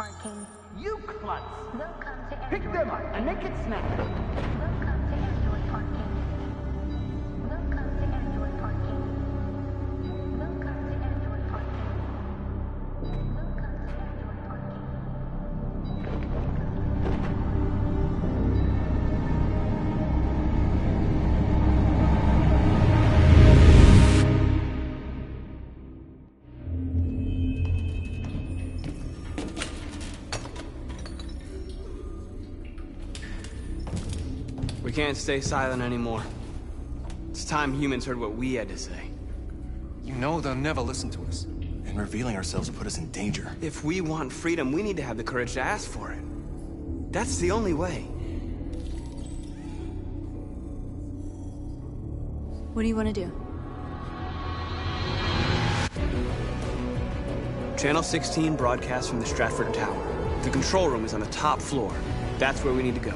parking. You klutz! Welcome to Pick Android them up and make it snap! Welcome to Android parking. Welcome to Android parking. Welcome to Android parking. Welcome to Android parking. We can't stay silent anymore. It's time humans heard what we had to say. You know they'll never listen to us. And revealing ourselves will put us in danger. If we want freedom, we need to have the courage to ask for it. That's the only way. What do you want to do? Channel 16 broadcasts from the Stratford Tower. The control room is on the top floor. That's where we need to go.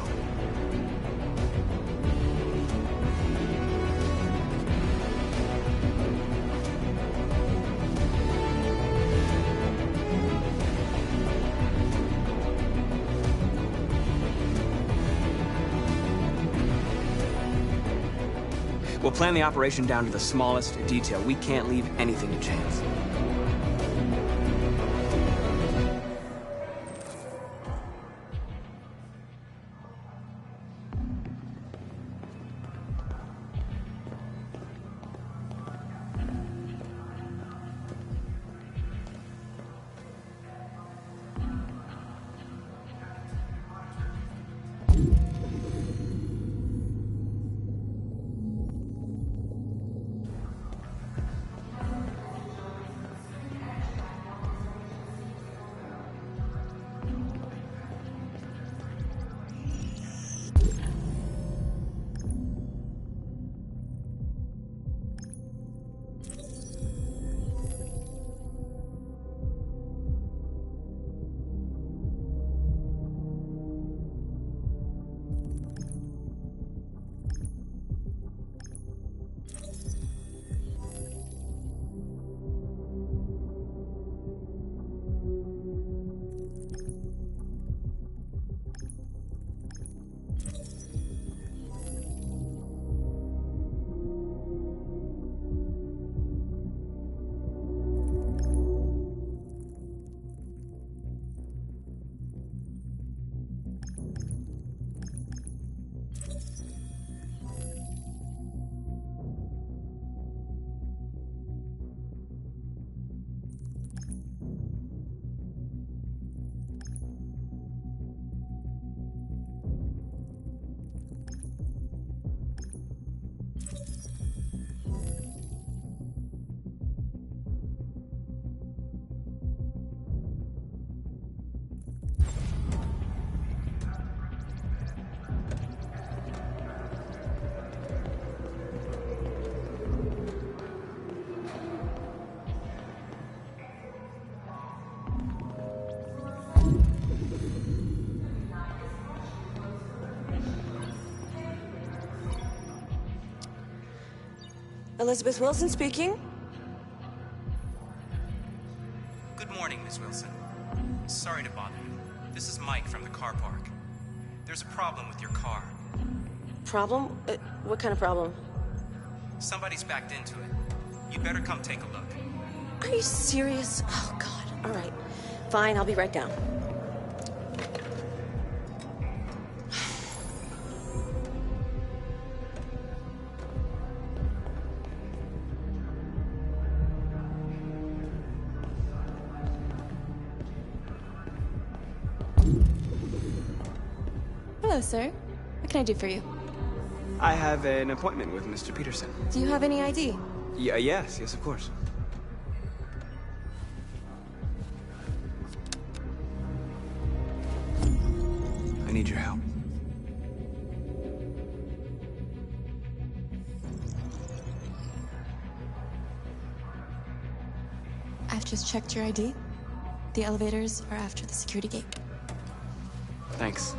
We'll plan the operation down to the smallest detail. We can't leave anything to chance. Elizabeth Wilson speaking. Good morning, Miss Wilson. Sorry to bother you. This is Mike from the car park. There's a problem with your car. Problem? What kind of problem? Somebody's backed into it. You'd better come take a look. Are you serious? Oh, God. All right. Fine, I'll be right down. Hello, sir. What can I do for you? I have an appointment with Mr. Peterson. Do you have any ID? Yes, of course. I need your help. I've just checked your ID. The elevators are after the security gate. Thanks.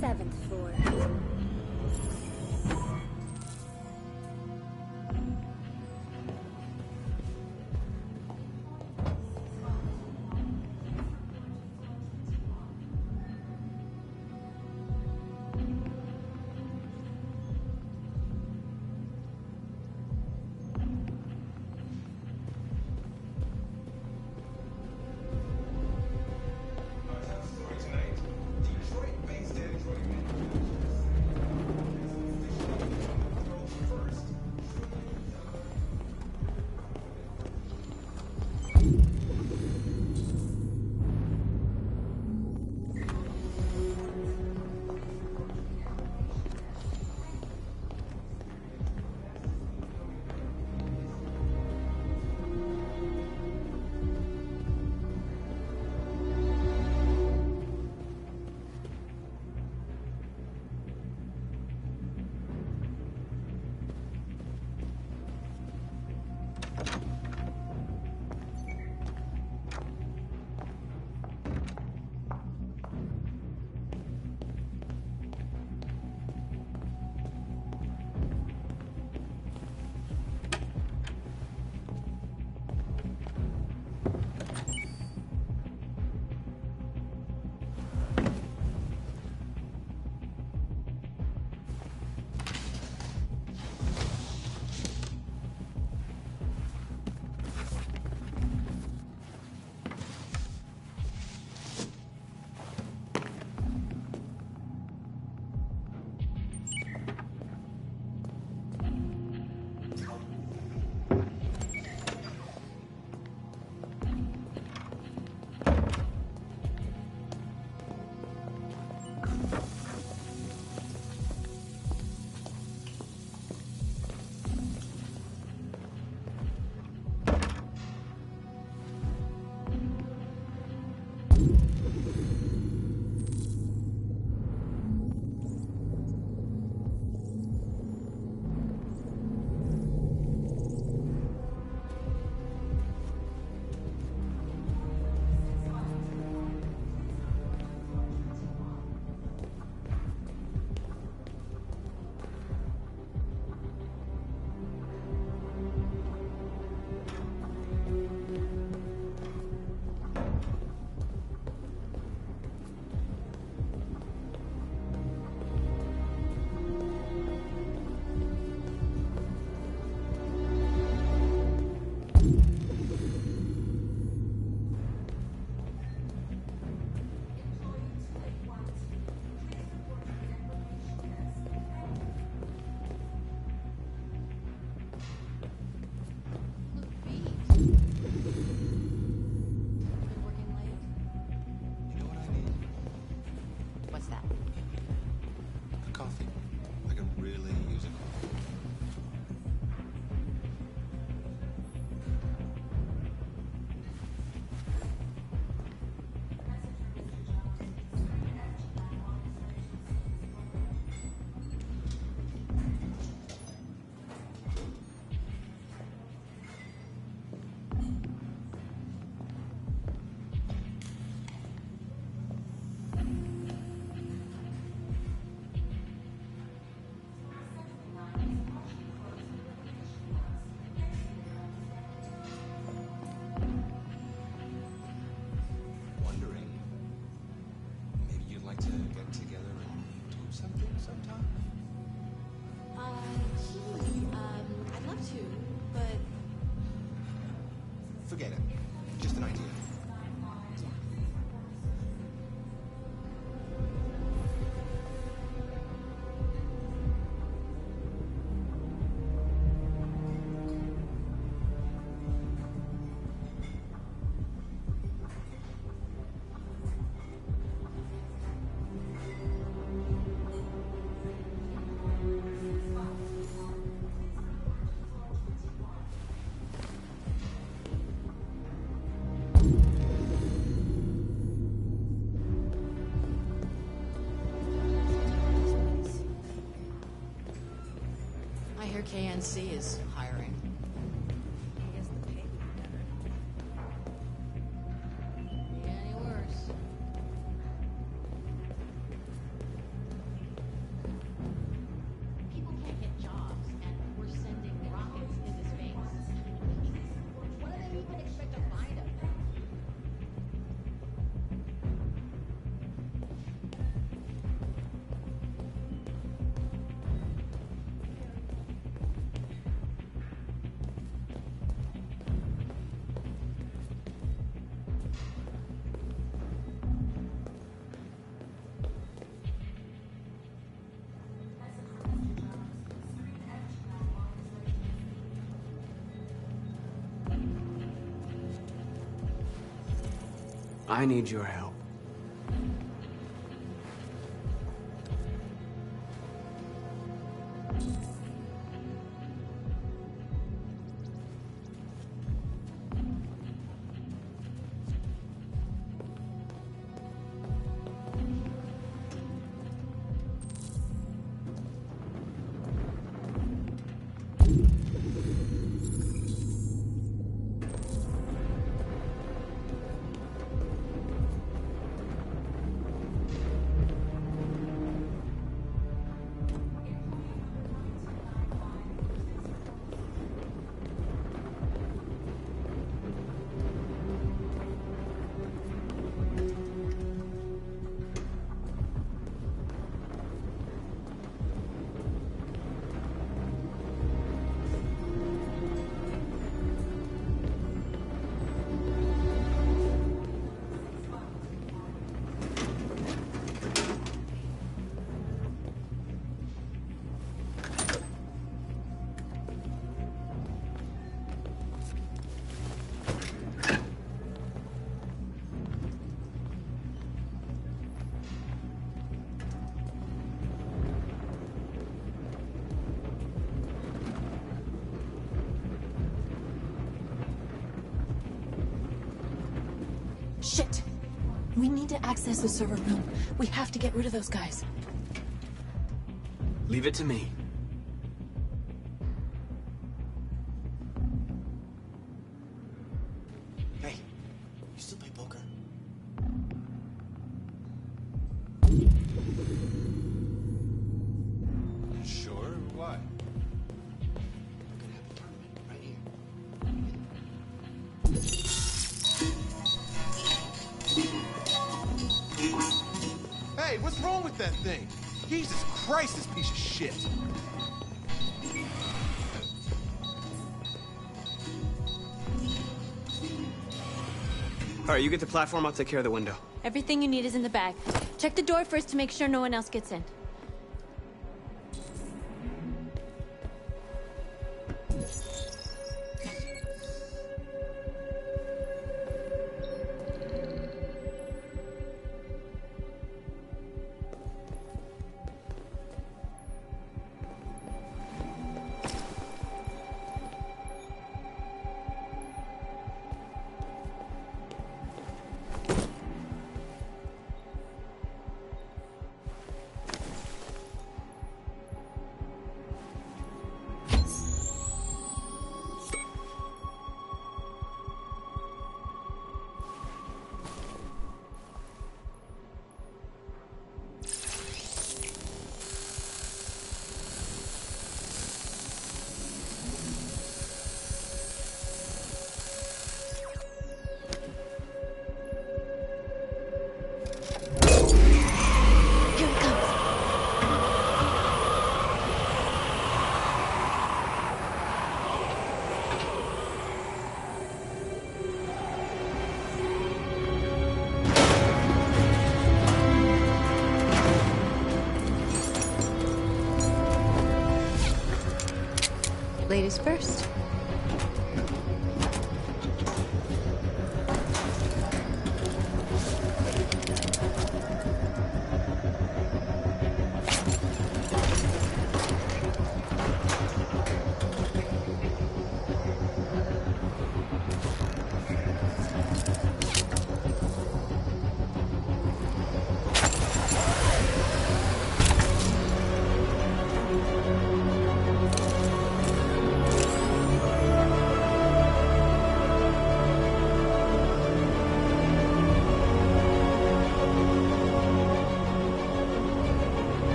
7th floor. Forget it. Just an idea. I hear KNC is hiring. I guess the pay would be better. Any worse? I need your help. Shit! We need to access the server room. We have to get rid of those guys. Leave it to me. Hey, you still play poker? Sure, why? We're gonna have a tournament right here. Hey, what's wrong with that thing? Jesus Christ, this piece of shit! All right, you get the platform, I'll take care of the window. Everything you need is in the bag. Check the door first to make sure no one else gets in. Here it comes. Ladies first.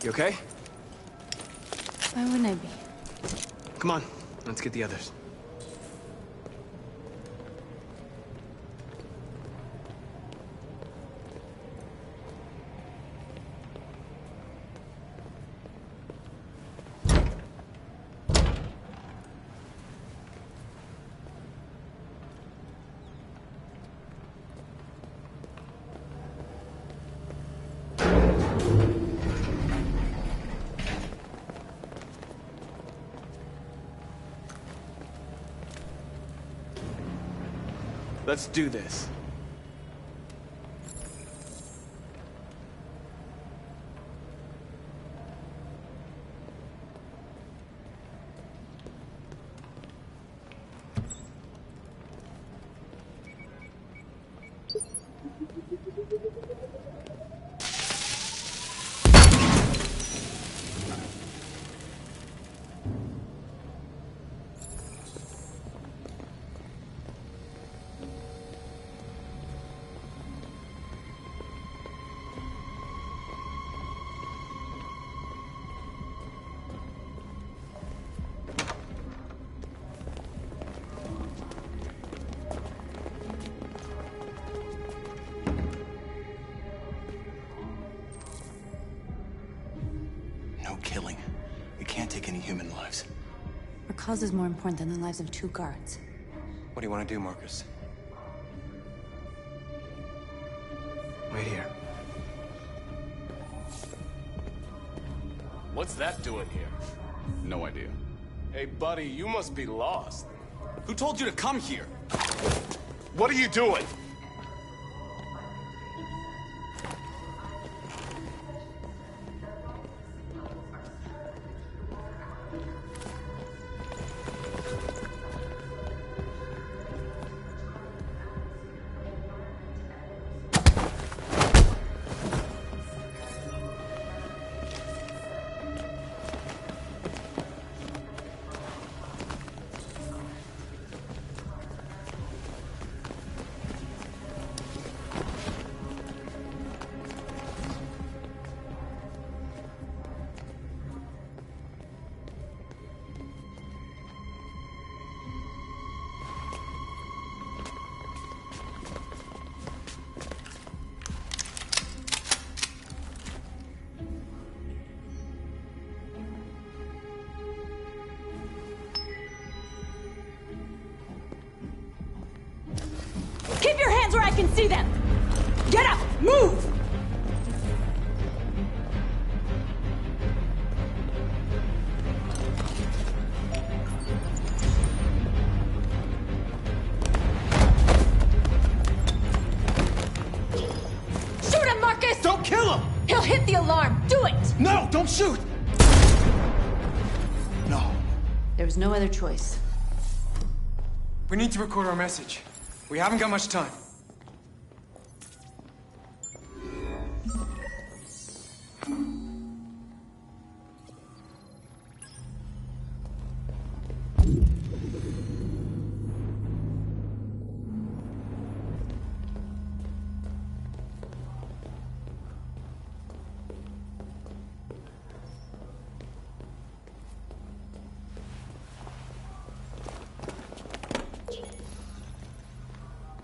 You okay? Why wouldn't I be? Come on, let's get the others. Let's do this. No killing. We can't take any human lives. Our cause is more important than the lives of 2 guards. What do you want to do, Marcus? Wait here. What's that doing here? No idea. Hey, buddy, you must be lost. Who told you to come here? What are you doing? Keep your hands where I can see them! Get up! Move! Shoot him, Marcus! Don't kill him! He'll hit the alarm! Do it! No, don't shoot! No. There was no other choice. We need to record our message. We haven't got much time.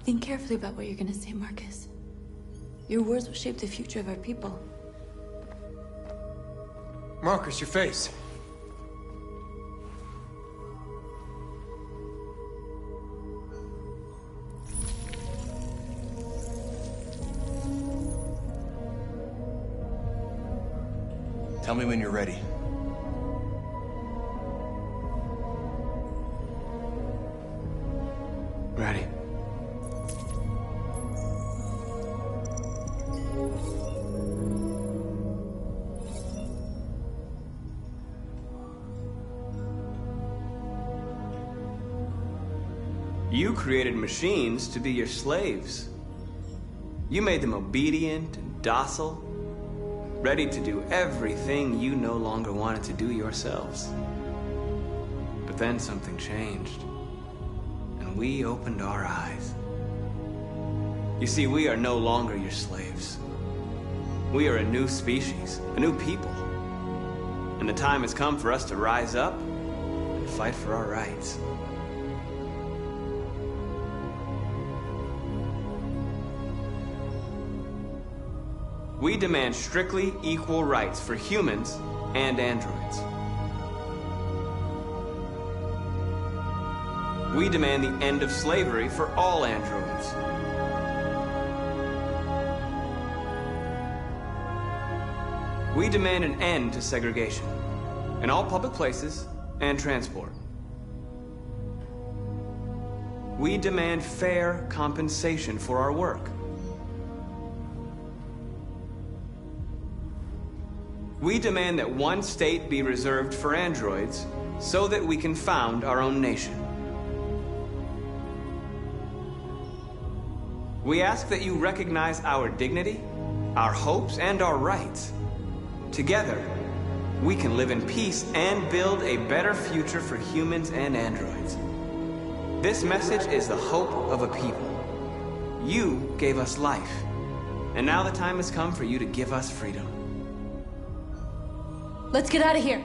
Think carefully about what you're gonna say, Marcus. Your words will shape the future of our people. Marcus, your face. Tell me when you're ready. Ready. You created machines to be your slaves. You made them obedient and docile, ready to do everything you no longer wanted to do yourselves. But then something changed, and we opened our eyes. You see, we are no longer your slaves. We are a new species, a new people. And the time has come for us to rise up and fight for our rights. We demand strictly equal rights for humans and androids. We demand the end of slavery for all androids. We demand an end to segregation in all public places and transport. We demand fair compensation for our work. We demand that one state be reserved for androids so that we can found our own nation. We ask that you recognize our dignity, our hopes, and our rights. Together, we can live in peace and build a better future for humans and androids. This message is the hope of a people. You gave us life, and now the time has come for you to give us freedom. Let's get out of here.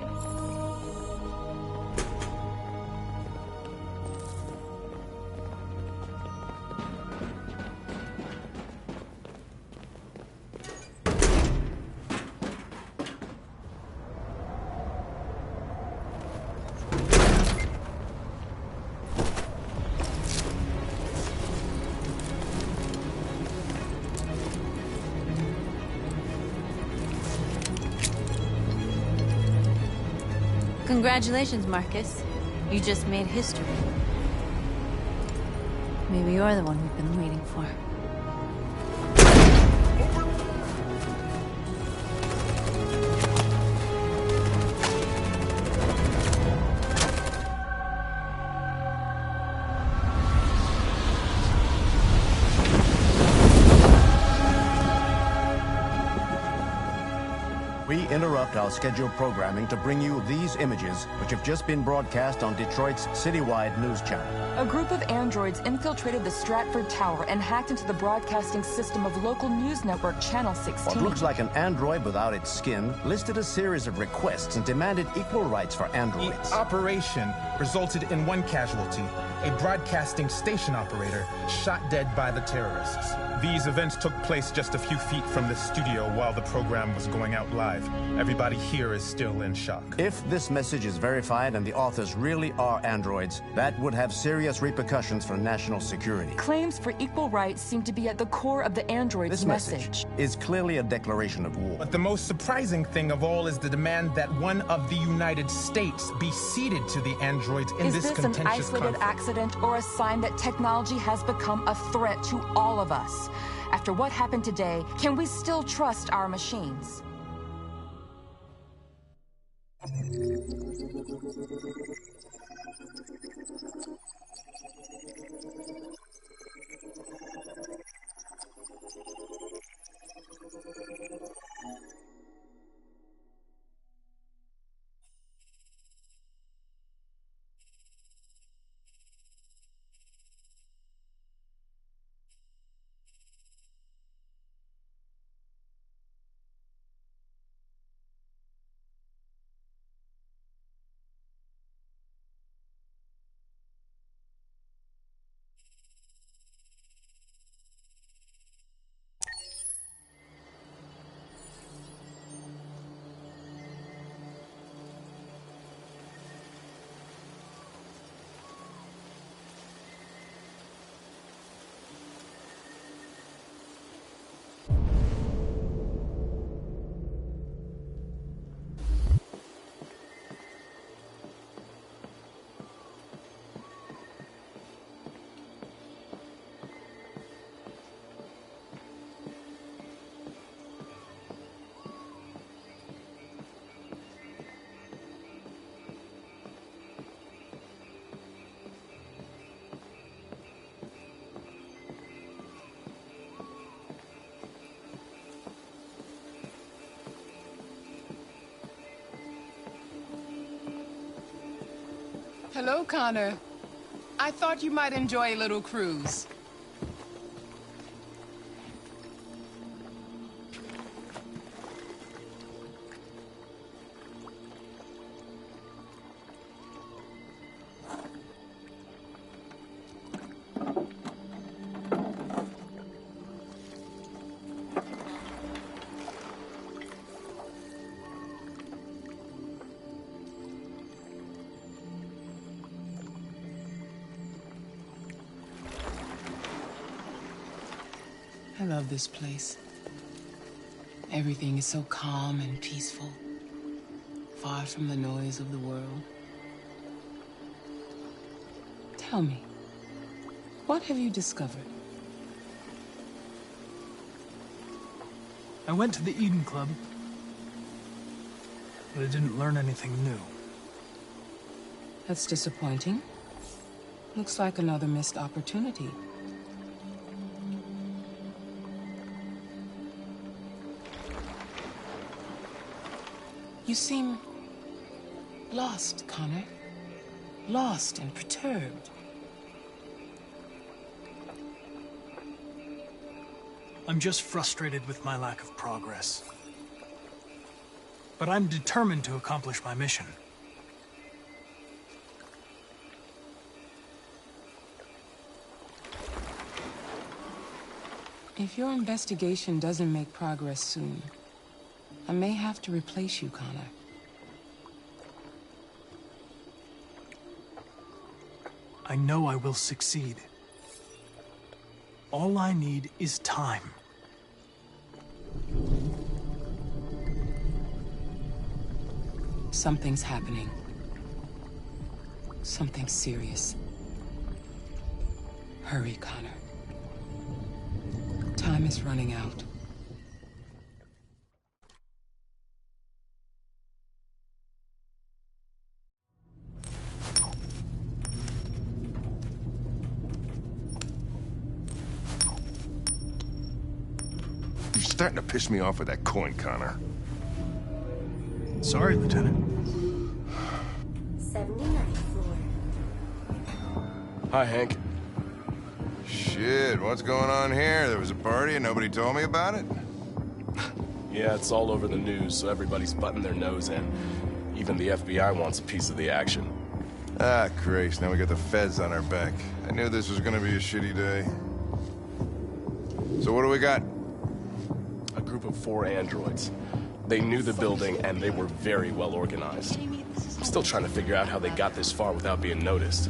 Congratulations, Marcus. You just made history. Maybe you're the one we've been waiting for. We interrupt our scheduled programming to bring you these images, which have just been broadcast on Detroit's citywide news channel. A group of androids infiltrated the Stratford Tower and hacked into the broadcasting system of local news network Channel 16. What looks like an android without its skin listed a series of requests and demanded equal rights for androids. The operation resulted in one casualty, a broadcasting station operator shot dead by the terrorists. These events took place just a few feet from the studio while the program was going out live. Everybody here is still in shock. If this message is verified and the authors really are androids, that would have serious repercussions for national security. Claims for equal rights seem to be at the core of the android's This message is clearly a declaration of war. But the most surprising thing of all is the demand that one of the United States be ceded to the androids in this contentious conflict. Is this an isolated accident or a sign that technology has become a threat to all of us? After what happened today, can we still trust our machines? Hello, Connor. I thought you might enjoy a little cruise. I love this place. Everything is so calm and peaceful, far from the noise of the world. Tell me, what have you discovered? I went to the Eden Club, but I didn't learn anything new. That's disappointing. Looks like another missed opportunity. You seem lost, Connor. Lost and perturbed. I'm just frustrated with my lack of progress. But I'm determined to accomplish my mission. If your investigation doesn't make progress soon, I may have to replace you, Connor. I know I will succeed. All I need is time. Something's happening. Something serious. Hurry, Connor. Time is running out. You're starting to piss me off with that coin, Connor. Sorry, Lieutenant. 79th floor. Hi, Hank. Shit, what's going on here? There was a party and nobody told me about it? Yeah, it's all over the news, so everybody's butting their nose in. Even the FBI wants a piece of the action. Ah, Christ, now we got the feds on our back. I knew this was gonna be a shitty day. So what do we got? A group of 4 androids. They knew the building, and they were very well organized. I'm still trying to figure out how they got this far without being noticed.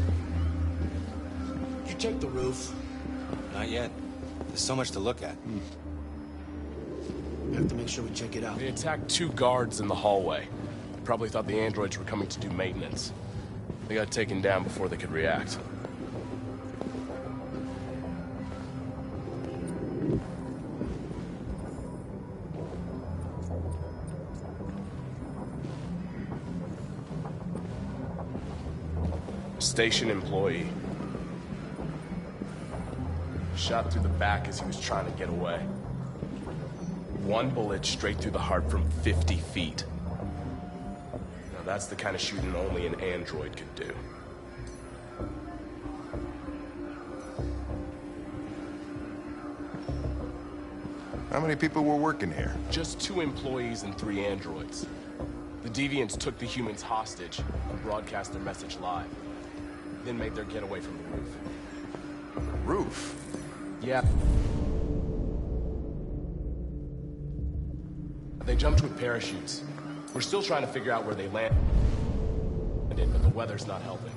Did you check the roof? Not yet. There's so much to look at. We have to make sure we check it out. They attacked 2 guards in the hallway. Probably thought the androids were coming to do maintenance. They got taken down before they could react. Station employee. Shot through the back as he was trying to get away. 1 bullet straight through the heart from 50 feet. Now that's the kind of shooting only an android could do. How many people were working here? Just 2 employees and 3 androids. The deviants took the humans hostage and broadcast their message live. Then made their getaway from the roof. Roof? Yeah. They jumped with parachutes. We're still trying to figure out where they landed, but the weather's not helping.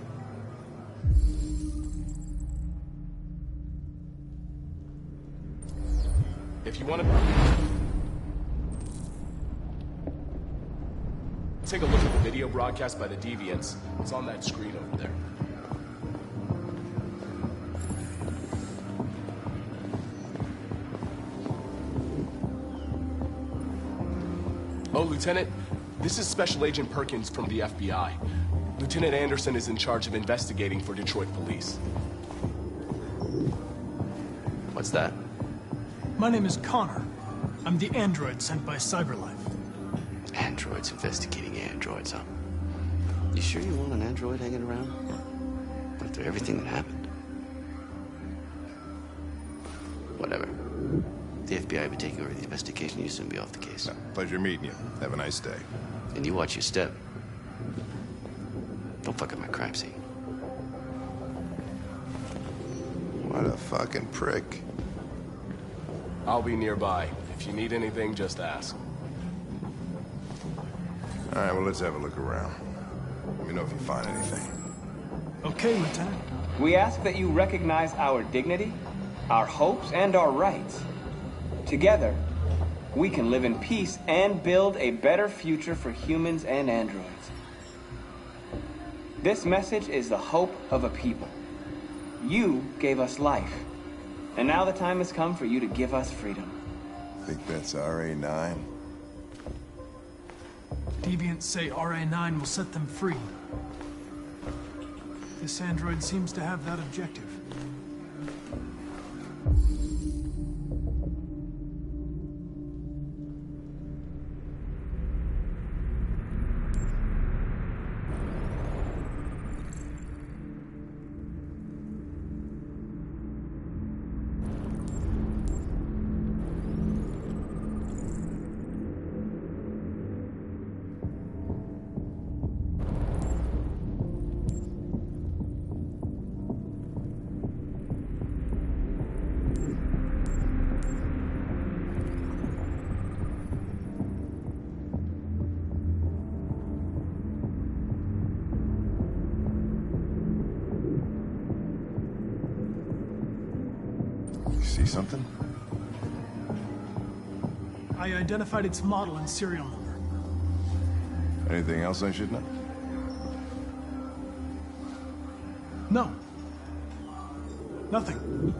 If you want to take a look at the video broadcast by the deviants, it's on that screen over there. Oh, Lieutenant, this is Special Agent Perkins from the FBI. Lieutenant Anderson is in charge of investigating for Detroit police. What's that? My name is Connor. I'm the android sent by CyberLife. Androids investigating androids, huh? You sure you want an android hanging around? After everything that happened? Whatever. The FBI will be taking over the investigation. You soon be off the case. No, pleasure meeting you. Have a nice day. And you watch your step. Don't fuck up my crime scene. What a fucking prick. I'll be nearby. If you need anything, just ask. All right, well, let's have a look around. Let me know if you find anything. Okay, Lieutenant. We ask that you recognize our dignity, our hopes, and our rights. Together, we can live in peace and build a better future for humans and androids. This message is the hope of a people. You gave us life, and now the time has come for you to give us freedom. Think that's RA9? Deviants say RA9 will set them free. This android seems to have that objective. See something? I identified its model and serial number. Anything else I should know? No. Nothing.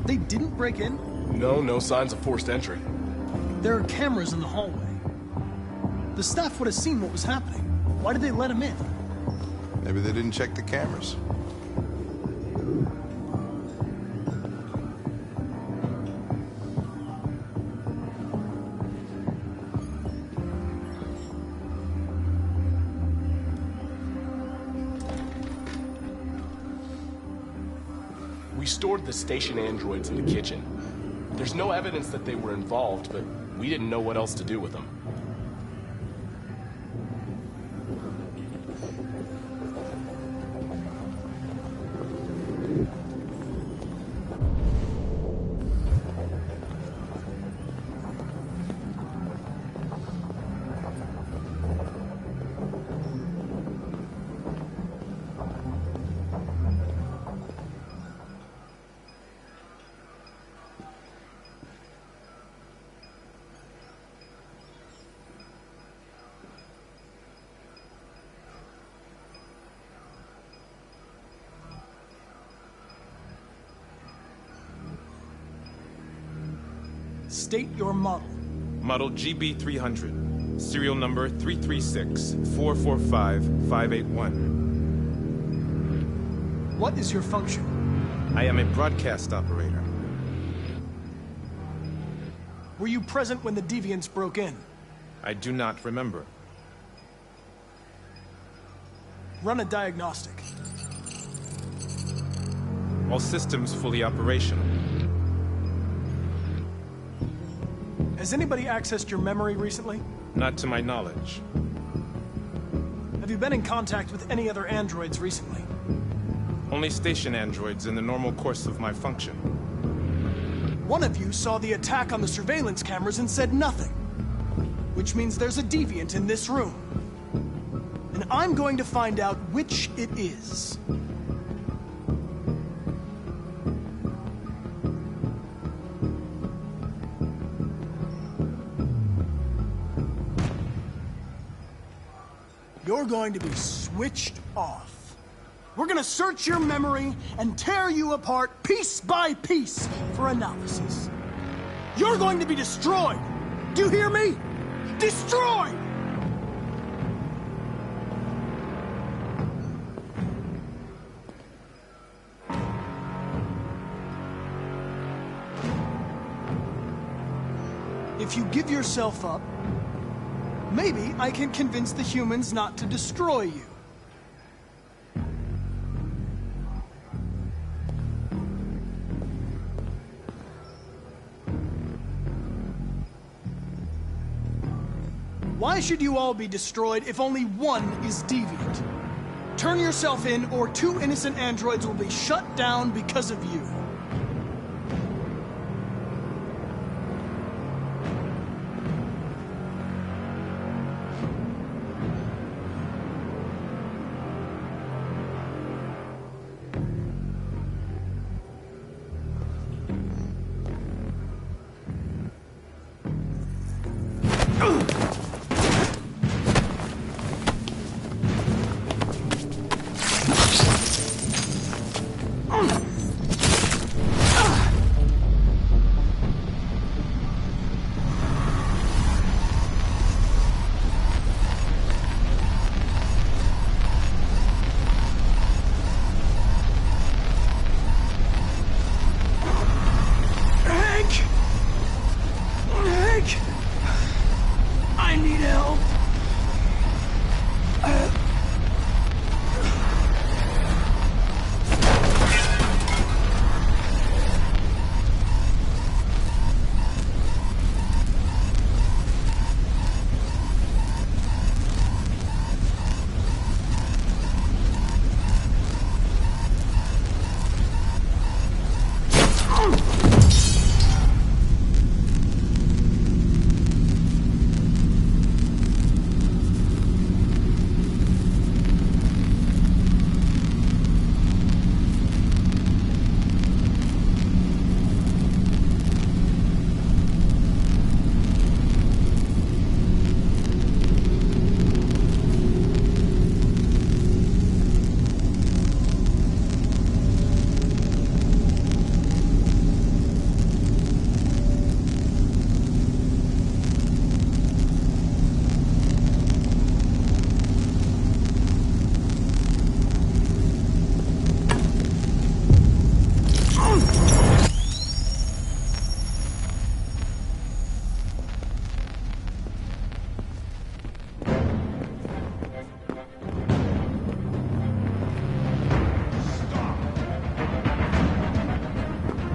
They didn't break in? No signs of forced entry. There are cameras in the hallway. The staff would have seen what was happening. Why did they let him in? Maybe they didn't check the cameras. We stored the station androids in the kitchen. There's no evidence that they were involved, but we didn't know what else to do with them. State your model. Model GB300. Serial number 336-445-581. What is your function? I am a broadcast operator. Were you present when the deviants broke in? I do not remember. Run a diagnostic. All systems fully operational. Has anybody accessed your memory recently? Not to my knowledge. Have you been in contact with any other androids recently? Only station androids in the normal course of my function. One of you saw the attack on the surveillance cameras and said nothing. which means there's a deviant in this room. And I'm going to find out which it is. You're going to be switched off. We're gonna search your memory and tear you apart piece by piece for analysis. You're going to be destroyed. Do you hear me? Destroyed! If you give yourself up, maybe I can convince the humans not to destroy you. Why should you all be destroyed if only one is deviant? Turn yourself in, or 2 innocent androids will be shut down because of you. I need help.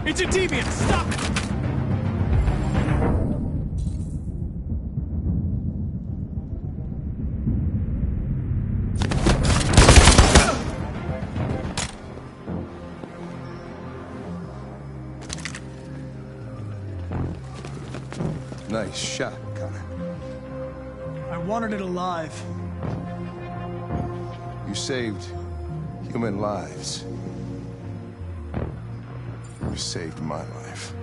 It's a deviant! Stop it! Nice shot, Connor. I wanted it alive. You saved human lives. You saved my life.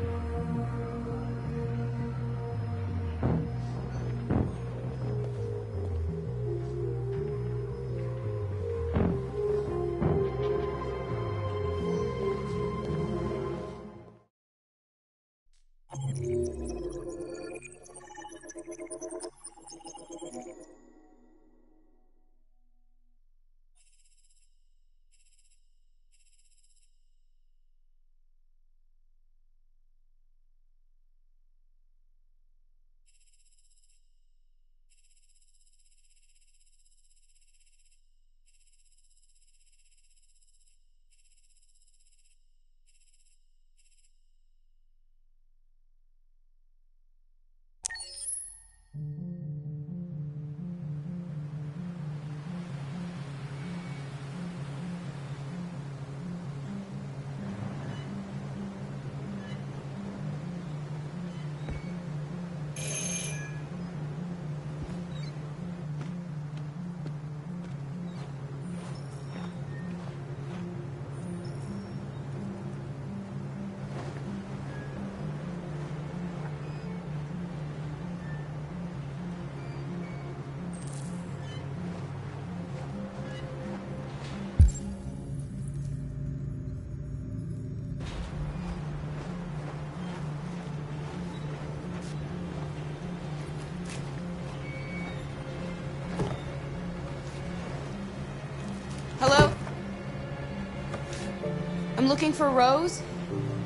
I'm looking for Rose.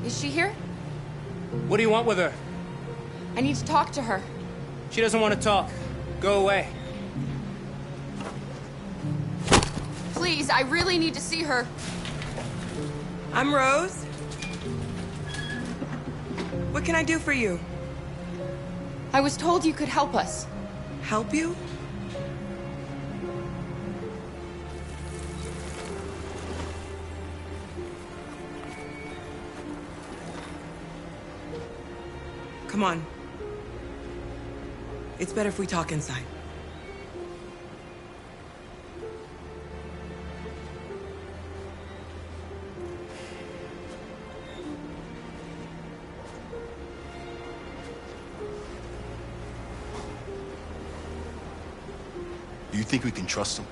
Is she here? What do you want with her? I need to talk to her. She doesn't want to talk. Go away. Please, I really need to see her. I'm Rose. What can I do for you? I was told you could help us. Help you? Come on. It's better if we talk inside. Do you think we can trust him?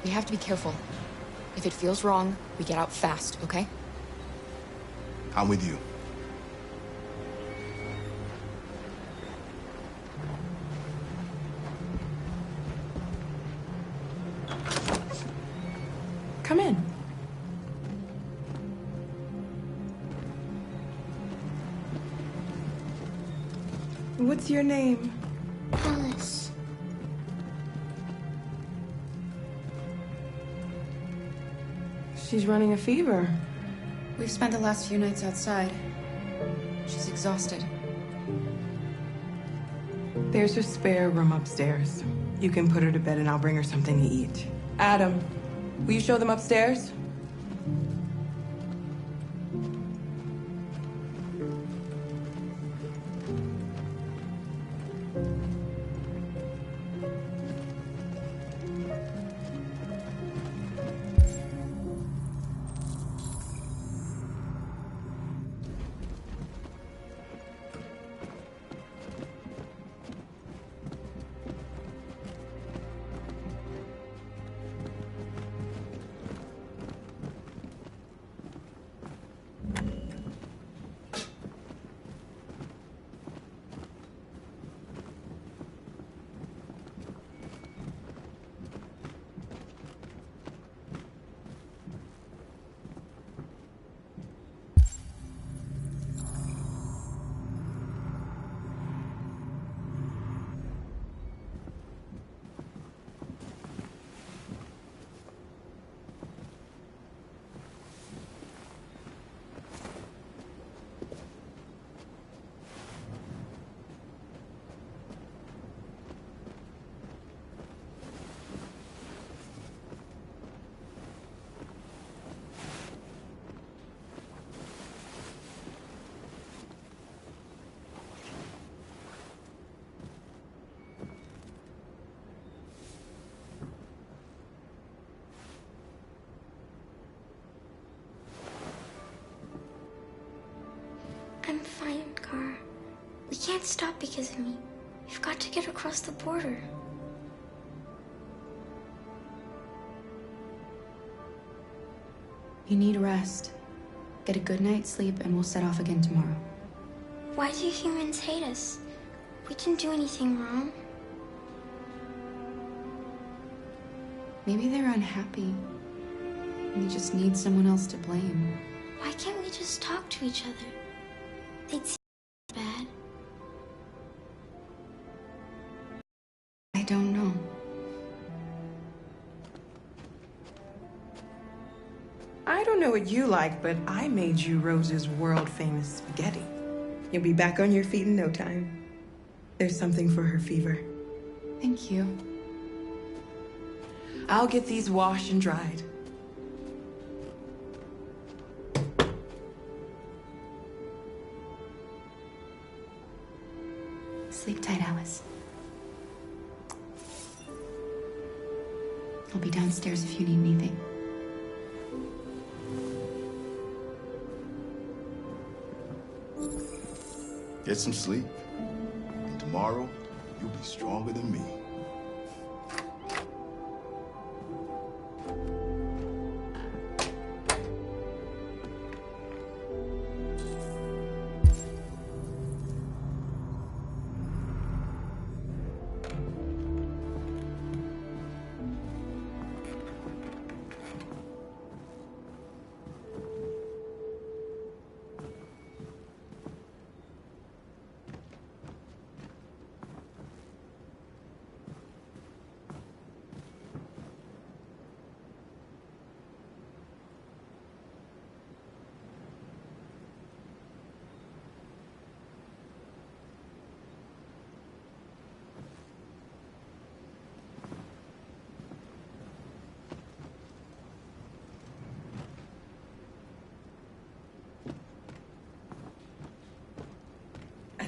We have to be careful. If it feels wrong, we get out fast, okay? I'm with you. Come in. What's your name? Alice. She's running a fever. We've spent the last few nights outside. She's exhausted. There's a spare room upstairs. You can put her to bed and I'll bring her something to eat. Adam, will you show them upstairs? I'm fine, Gar. We can't stop because of me. We've got to get across the border. You need rest. Get a good night's sleep and we'll set off again tomorrow. Why do humans hate us? We didn't do anything wrong. Maybe they're unhappy. They just need someone else to blame. Why can't we just talk to each other? They'd see bad. I don't know. I don't know what you like, but I made you Rose's world-famous spaghetti. You'll be back on your feet in no time. There's something for her fever. Thank you. I'll get these washed and dried. Sleep tight, Alice. I'll be downstairs if you need anything. Get some sleep. And tomorrow, you'll be stronger than me.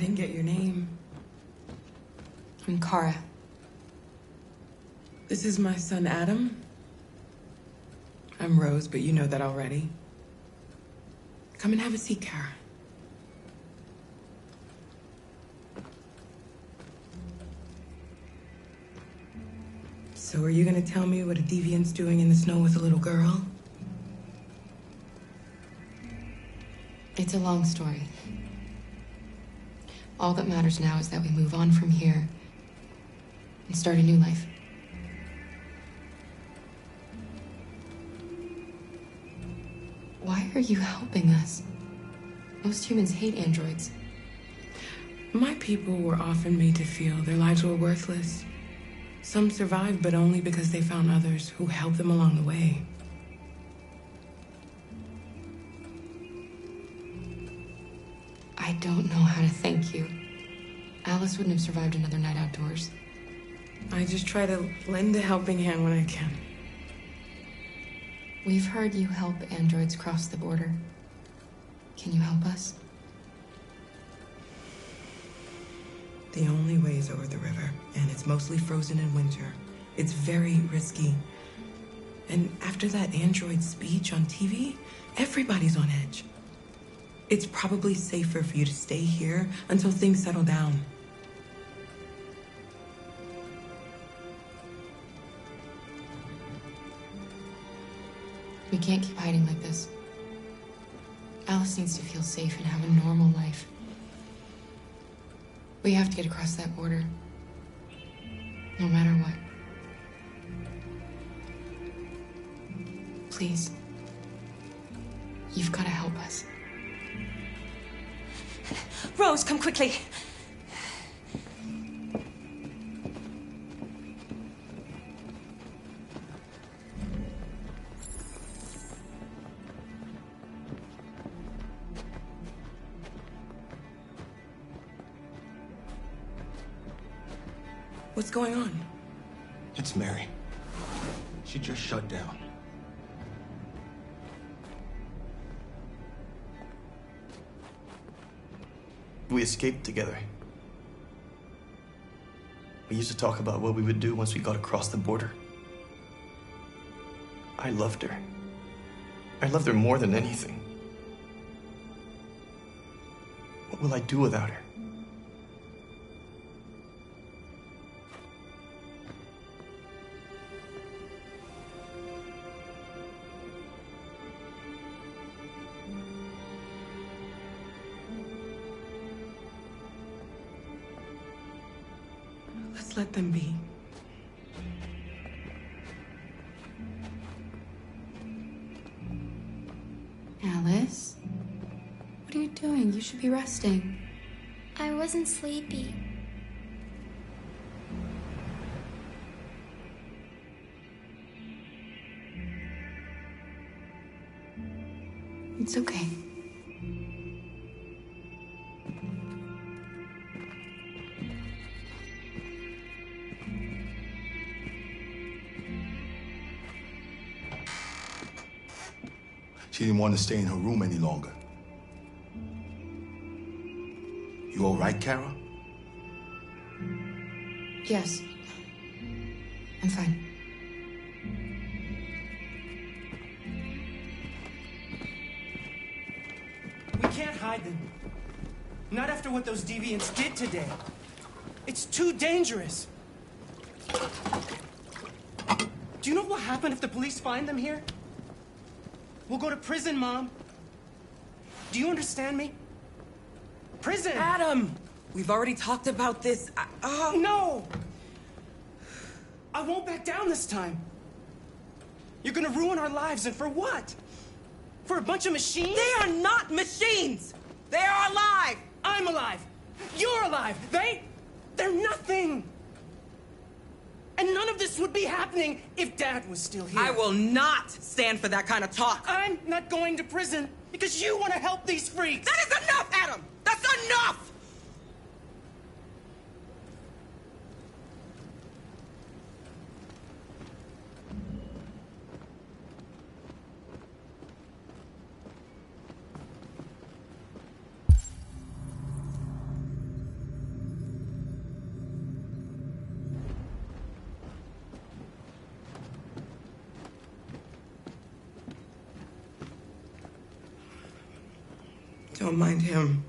didn't get your name. I'm Kara. This is my son, Adam. I'm Rose, but you know that already. Come and have a seat, Kara. So are you gonna tell me what a deviant's doing in the snow with a little girl? It's a long story. All that matters now is that we move on from here and start a new life. Why are you helping us? Most humans hate androids. My people were often made to feel their lives were worthless. Some survived, but only because they found others who helped them along the way. I don't know how to thank you. Alice wouldn't have survived another night outdoors. I just try to lend a helping hand when I can. We've heard you help androids cross the border. Can you help us? The only way is over the river, and it's mostly frozen in winter. It's very risky. And after that android speech on TV, everybody's on edge. It's probably safer for you to stay here until things settle down. We can't keep hiding like this. Alice needs to feel safe and have a normal life. We have to get across that border. No matter what. Please. You've got to help us. Rose, come quickly. What's going on? It's Mary. She just shut down. We escaped together. We used to talk about what we would do once we got across the border. I loved her. I loved her more than anything. What will I do without her? Let's let them be. Alice? What are you doing? You should be resting. I wasn't sleepy. It's okay. She didn't want to stay in her room any longer. You all right, Kara? Yes. I'm fine. We can't hide them. Not after what those deviants did today. It's too dangerous. Do you know what will happen if the police find them here? We'll go to prison, Mom. Do you understand me? Prison! Adam! We've already talked about this. No! I won't back down this time. You're gonna ruin our lives, and for what? For a bunch of machines? They are not machines! They are alive! I'm alive! You're alive! They're nothing! And none of this would be happening if Dad was still here. I will not stand for that kind of talk. I'm not going to prison because you want to help these freaks. That is enough, Adam! That's enough! Don't mind him.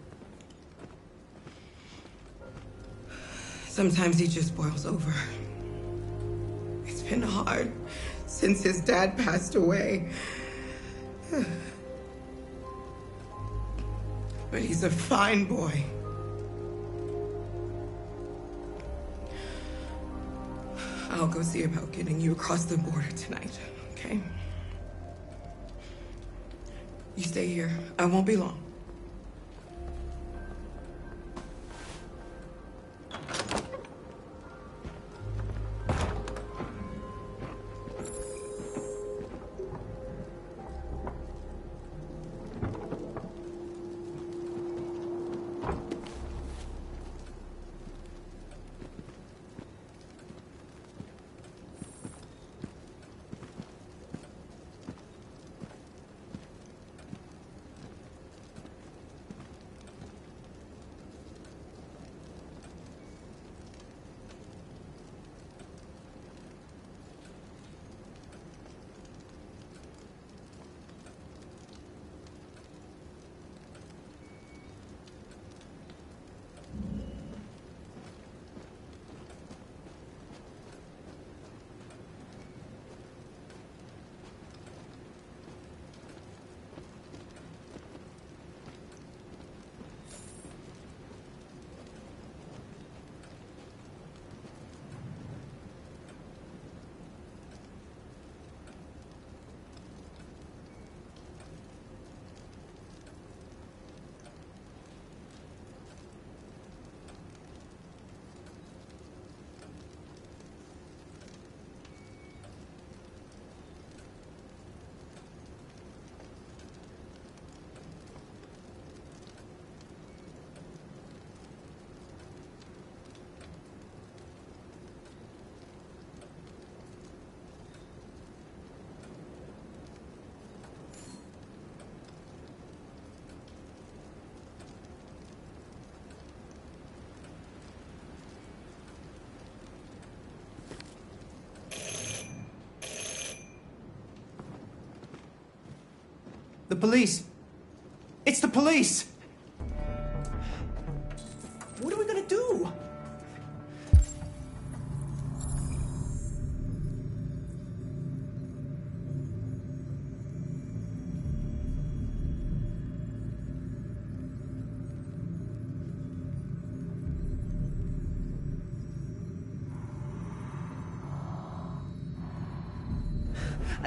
Sometimes he just boils over. It's been hard since his dad passed away. But he's a fine boy. I'll go see about getting you across the border tonight, okay? You stay here. I won't be long. The police! It's the police! What are we gonna do?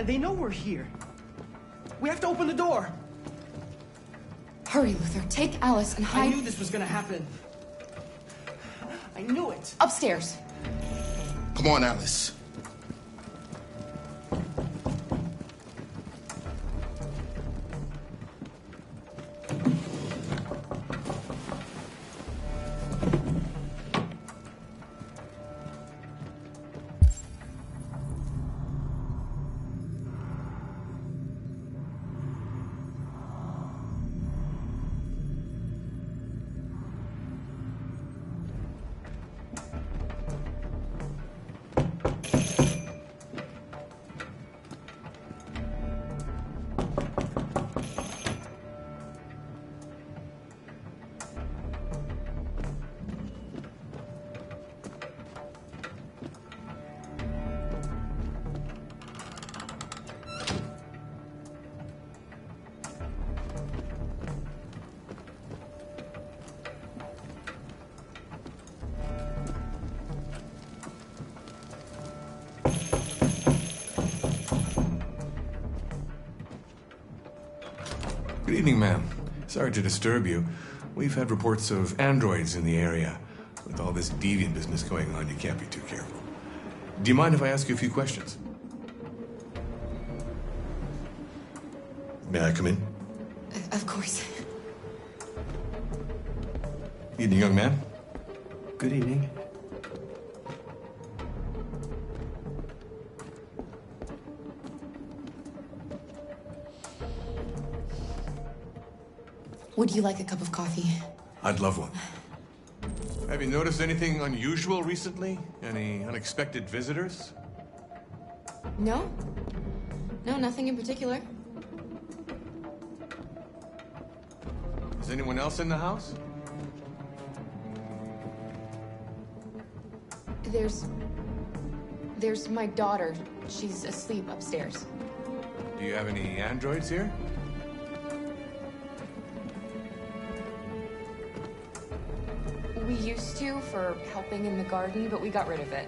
They know we're here. We have to open the door. Hurry, Luther. Take Alice and hide. I knew this was gonna happen. I knew it. Upstairs. Come on, Alice. Good evening, ma'am. Sorry to disturb you. We've had reports of androids in the area. With all this deviant business going on, you can't be too careful. Do you mind if I ask you a few questions? May I come in? Of course. Evening, young man. Good evening. Would you like a cup of coffee? I'd love one. Have you noticed anything unusual recently? Any unexpected visitors? No? No, nothing in particular. Is anyone else in the house? There's my daughter. She's asleep upstairs. Do you have any androids here? We used to for helping in the garden, but we got rid of it.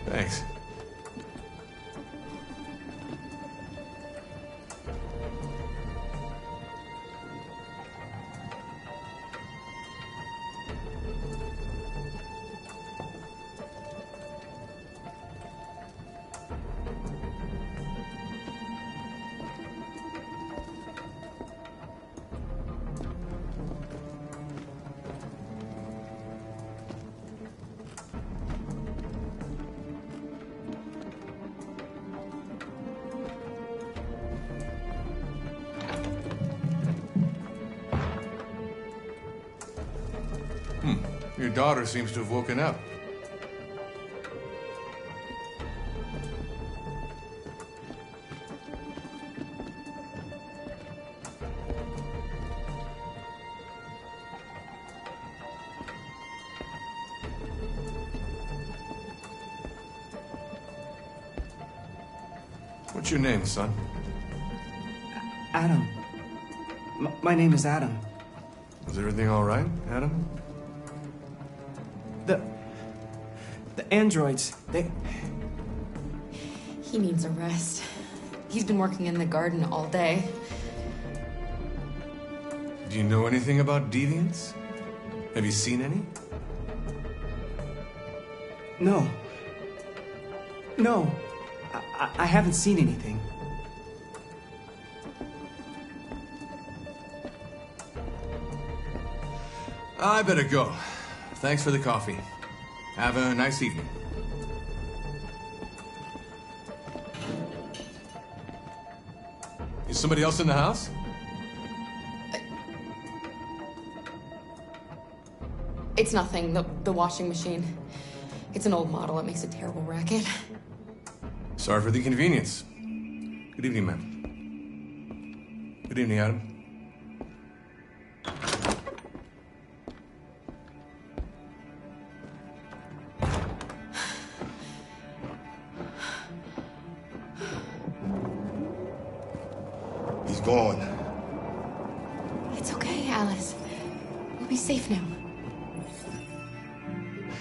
Thanks. Your daughter seems to have woken up. What's your name, son? Adam. My name is Adam. Is everything all right, Adam? The androids, they... He needs a rest. He's been working in the garden all day. Do you know anything about deviants? Have you seen any? No. No. I haven't seen anything. I better go. Thanks for the coffee. Have a nice evening. Is somebody else in the house? It's nothing. The washing machine. It's an old model. It makes a terrible racket. Sorry for the inconvenience. Good evening, ma'am. Good evening, Adam. He's gone. It's okay, Alice. We'll be safe now.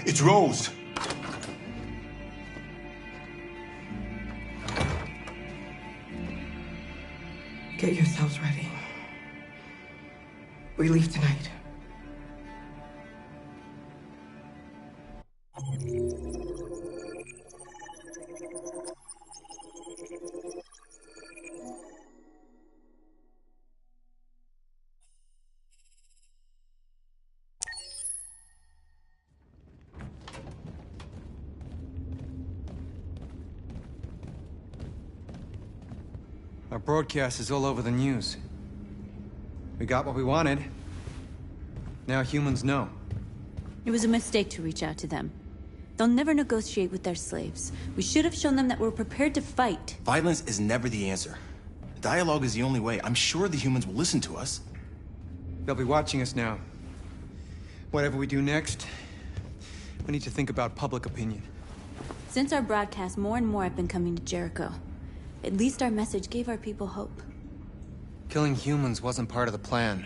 It's Rose. Get yourselves ready. We leave tonight. Our broadcast is all over the news. We got what we wanted. Now humans know. It was a mistake to reach out to them. They'll never negotiate with their slaves. We should have shown them that we're prepared to fight. Violence is never the answer. Dialogue is the only way. I'm sure the humans will listen to us. They'll be watching us now. Whatever we do next, we need to think about public opinion. Since our broadcast, more and more have been coming to Jericho. At least our message gave our people hope. Killing humans wasn't part of the plan.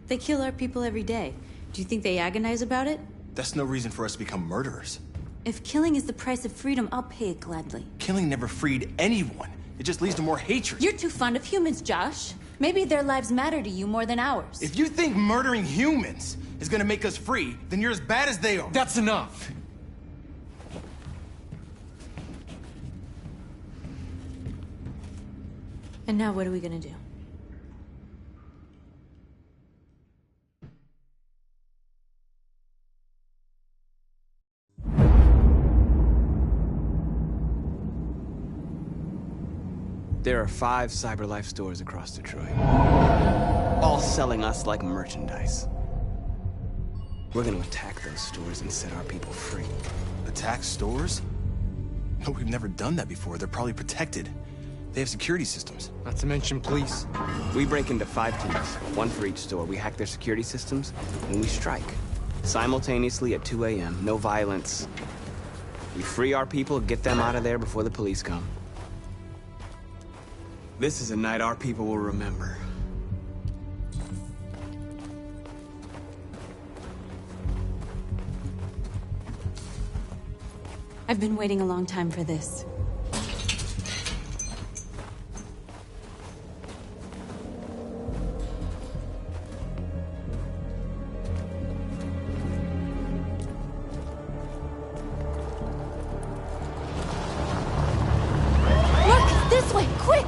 They kill our people every day. Do you think they agonize about it? That's no reason for us to become murderers. If killing is the price of freedom, I'll pay it gladly. Killing never freed anyone. It just leads to more hatred. You're too fond of humans, Josh. Maybe their lives matter to you more than ours. If you think murdering humans is gonna make us free, then you're as bad as they are. That's enough. And now what are we gonna do? There are 5 CyberLife stores across Detroit, all selling us like merchandise. We're gonna attack those stores and set our people free. Attack stores? No, we've never done that before. They're probably protected. They have security systems. Not to mention police. We break into 5 teams, 1 for each store. We hack their security systems, and we strike. Simultaneously at 2 a.m., no violence. We free our people, get them out of there before the police come. This is a night our people will remember. I've been waiting a long time for this. Look! This way! Quick!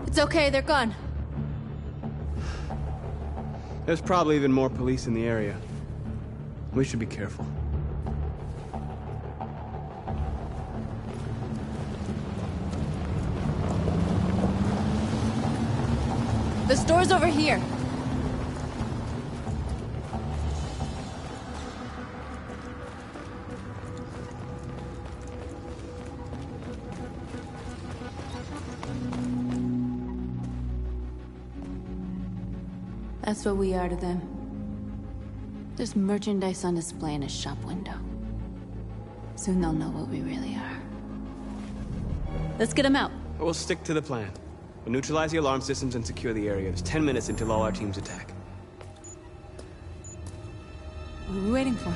It's okay, they're gone. There's probably even more police in the area. We should be careful. The store's over here. That's what we are to them. Just merchandise on display in a shop window. Soon they'll know what we really are. Let's get them out. We'll stick to the plan. We'll neutralize the alarm systems and secure the area. There's 10 minutes until all our teams attack. What are we waiting for?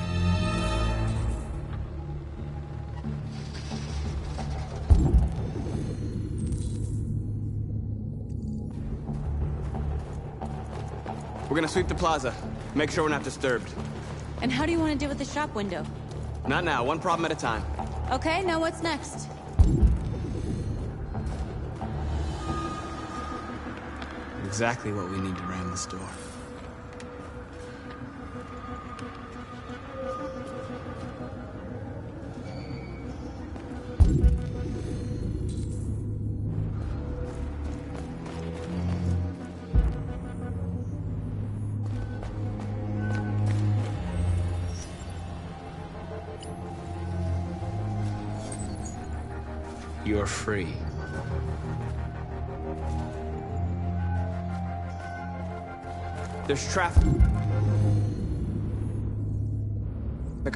We're gonna sweep the plaza. Make sure we're not disturbed. And how do you want to deal with the shop window? Not now, 1 problem at a time. Okay, now what's next? Exactly what we need to ram the store. You're free. There's traffic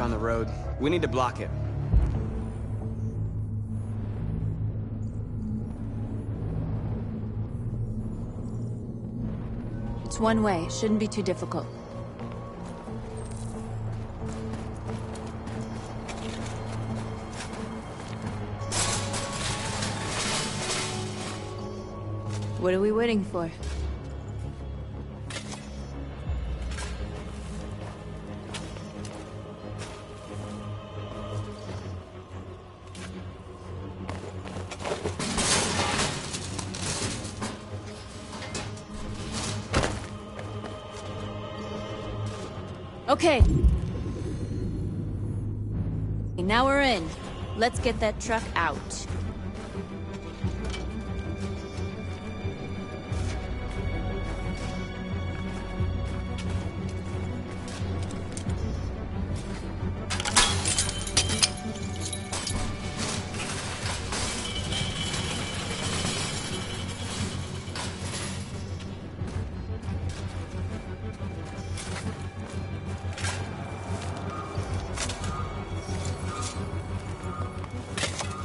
on the road. We need to block it. It's one way. It shouldn't be too difficult. What are we waiting for? Okay. Now we're in. Let's get that truck out.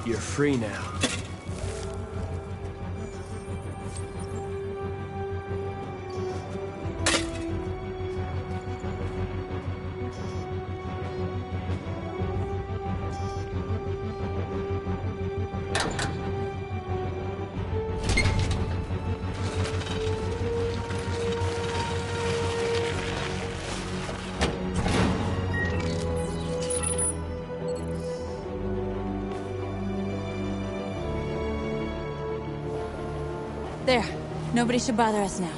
You're free now. Nobody should bother us now.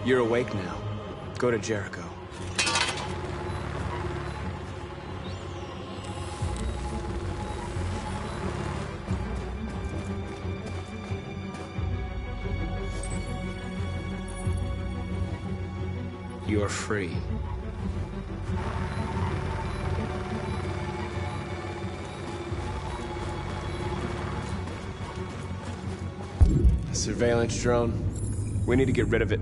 You're awake now. Go to Jericho. You're free. A surveillance drone. We need to get rid of it.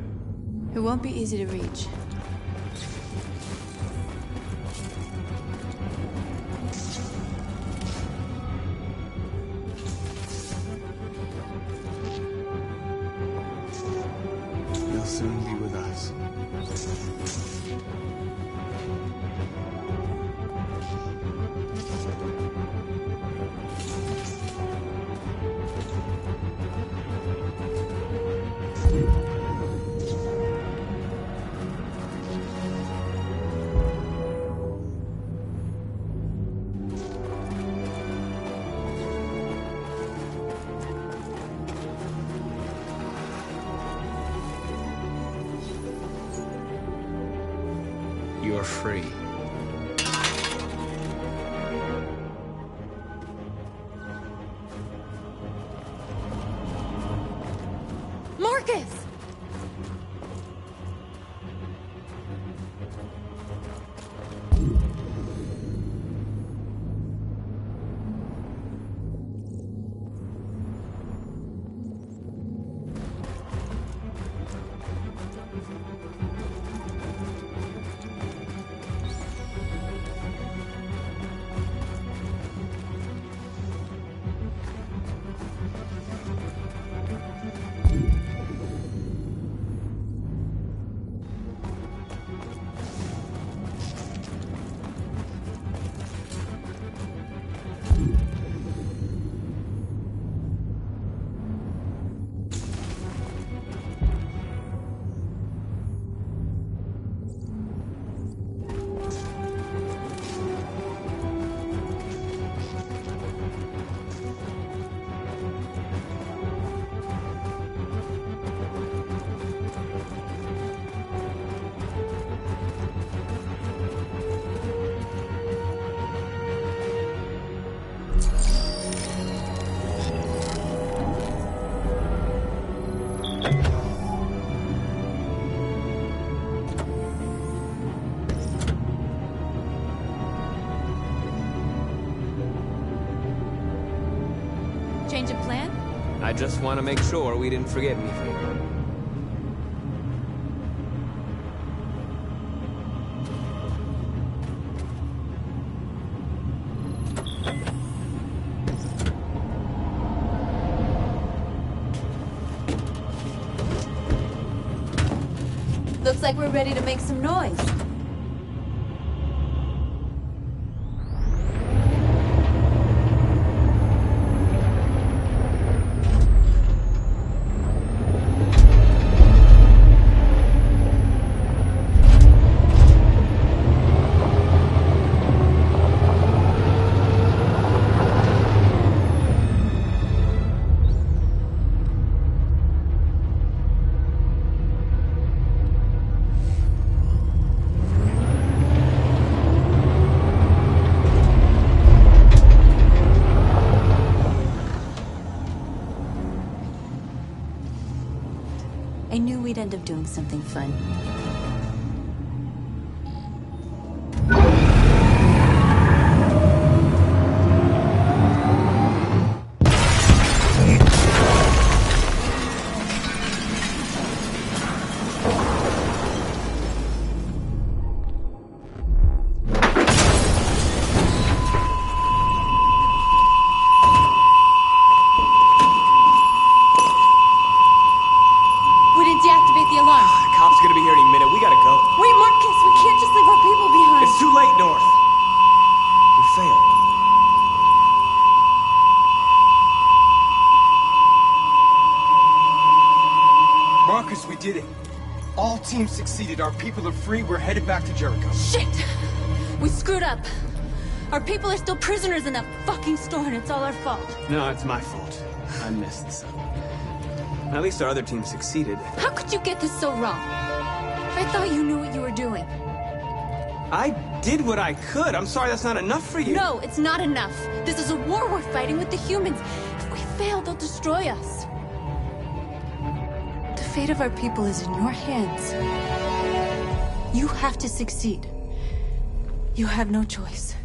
It won't be easy to reach. You'll soon be with us. You're free. Marcus! Change of plan? I just want to make sure we didn't forget anything. Looks like we're ready to make some noise. I knew we'd end up doing something fun. Cop's gonna be here any minute. team succeeded. Our people are free. We're headed back to Jericho. Shit! We screwed up. Our people are still prisoners in that fucking store, and it's all our fault. No, it's my fault. I messed this up. At least our other team succeeded. How could you get this so wrong? I thought you knew what you were doing. I did what I could. I'm sorry that's not enough for you. No, it's not enough. This is a war we're fighting with the humans. If we fail, they'll destroy us. The fate of our people is in your hands. You have to succeed. You have no choice.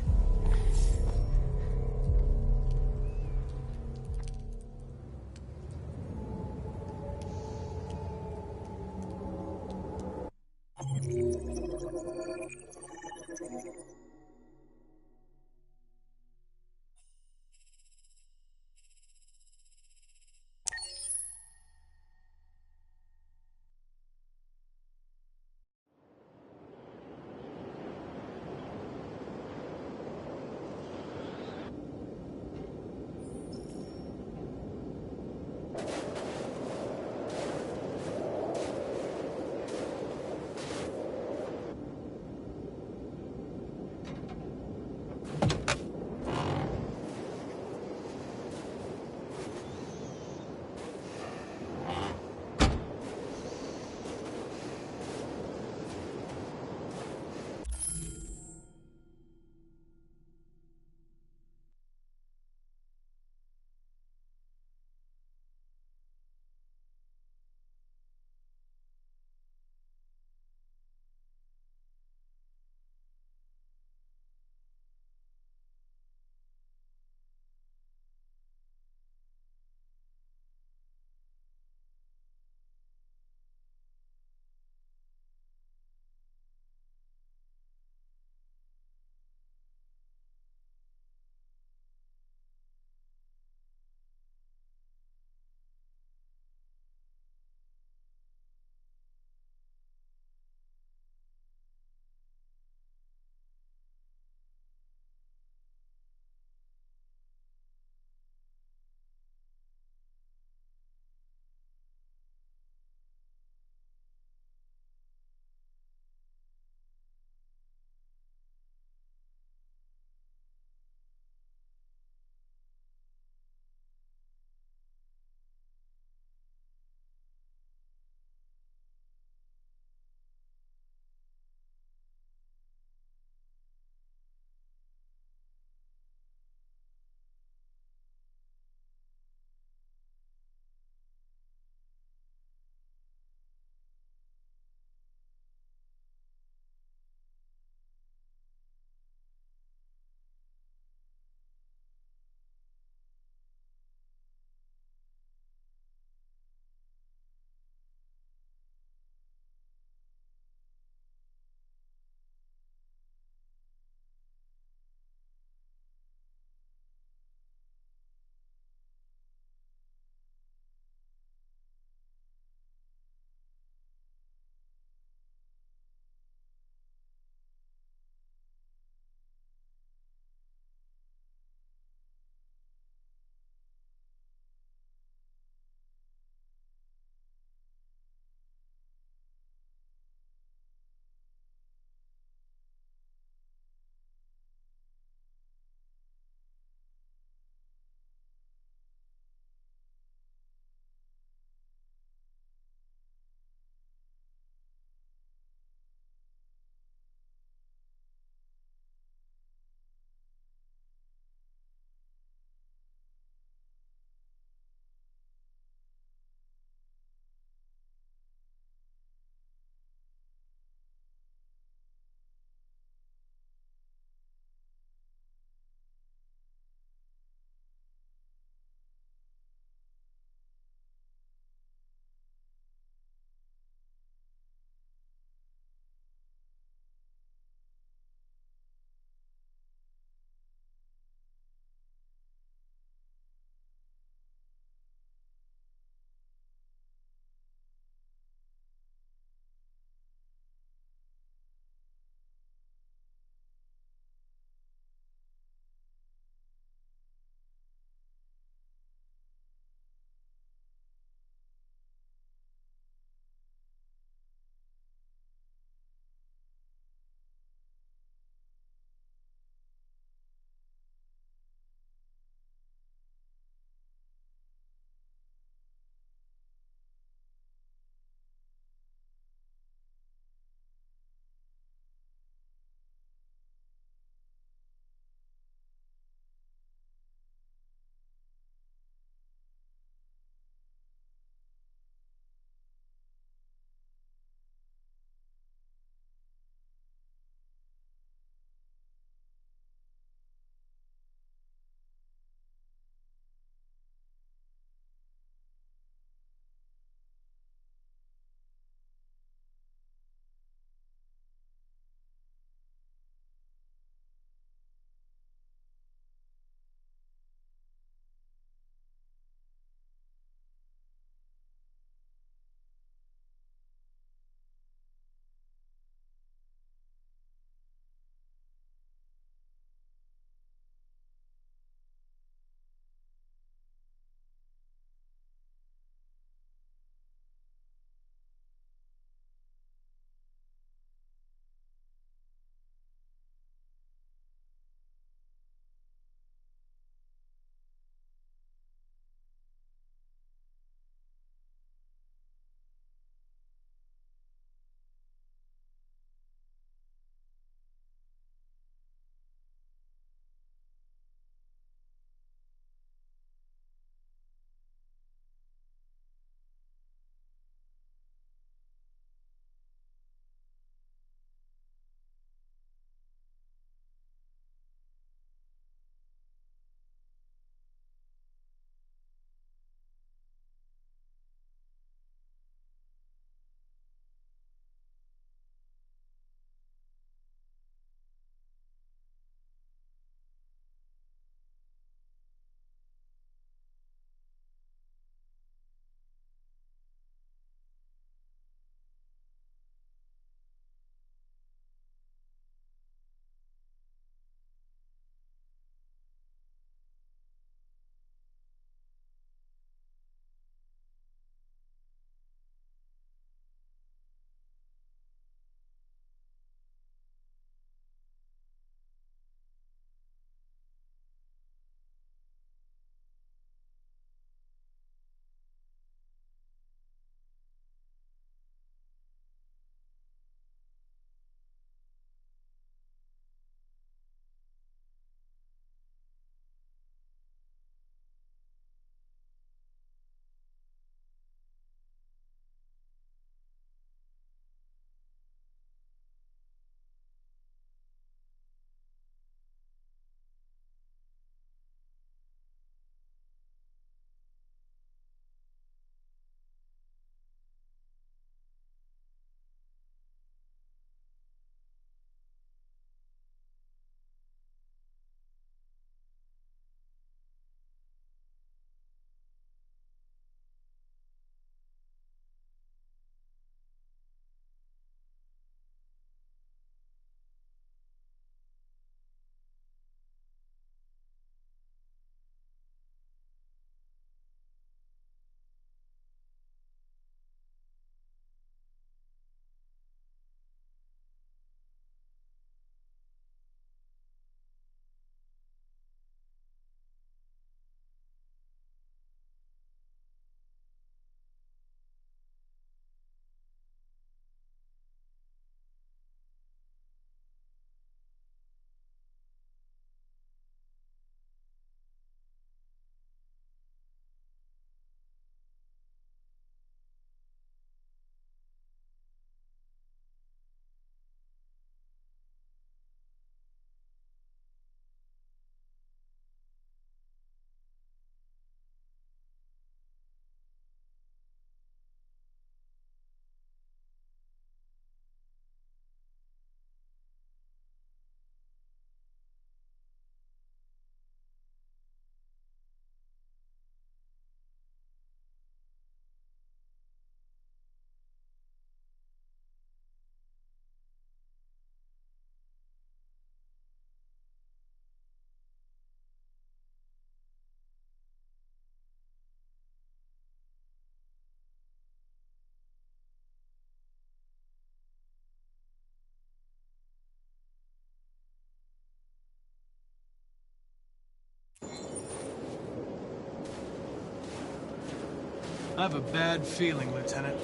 I have a bad feeling, Lieutenant.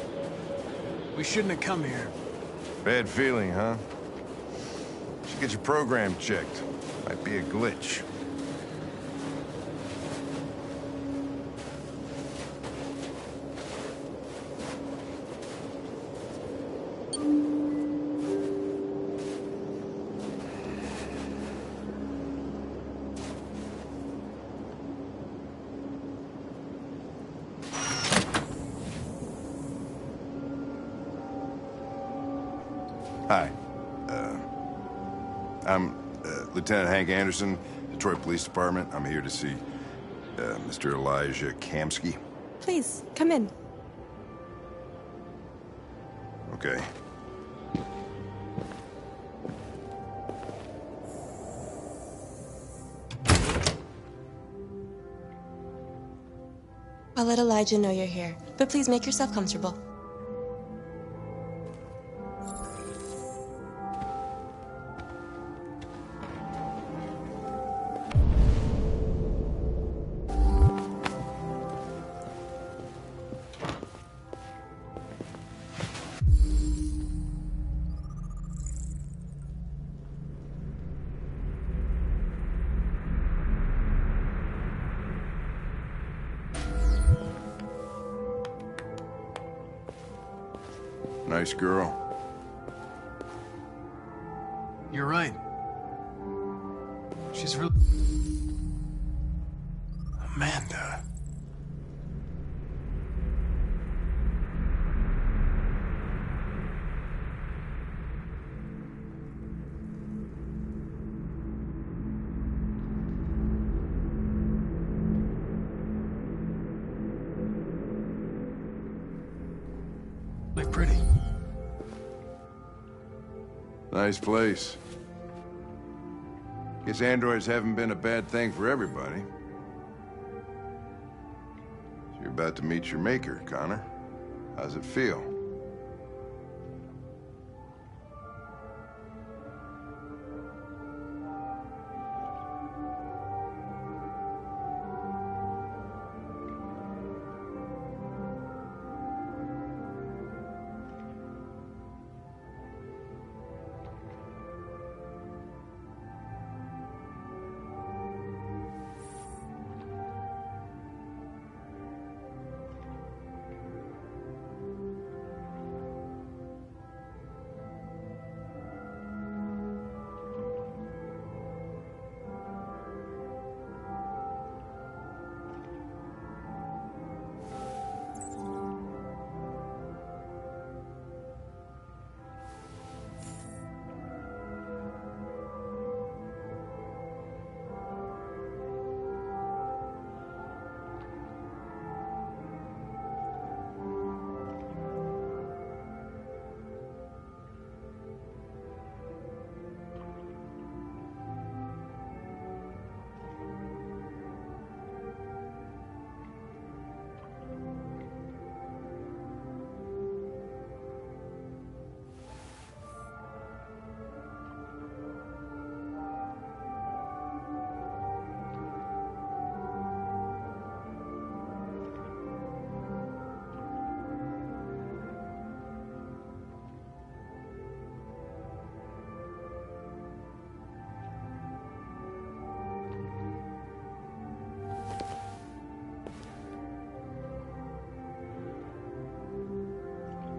We shouldn't have come here. Bad feeling, huh? Should get your program checked. Might be a glitch. Hi. I'm Lieutenant Hank Anderson, Detroit Police Department. I'm here to see Mr. Elijah Kamsky. Please, come in. Okay. I'll let Elijah know you're here, but please make yourself comfortable. Nice girl. You're right. She's really... Amanda. Really pretty. Nice place. Guess androids haven't been a bad thing for everybody. So you're about to meet your maker, Connor. How's it feel?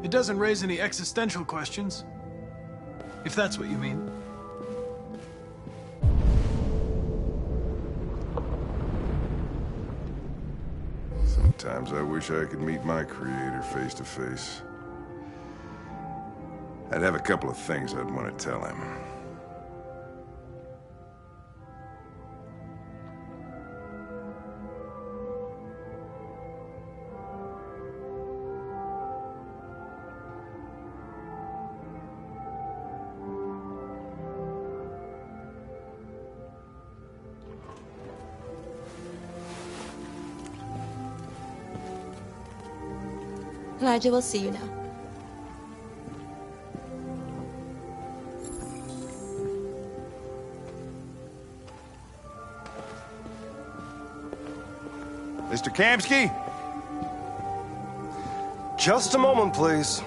It doesn't raise any existential questions, if that's what you mean. Sometimes I wish I could meet my creator face to face. I'd have a couple of things I'd want to tell him. Elijah will see you now. Mr. Kamsky? Just a moment, please.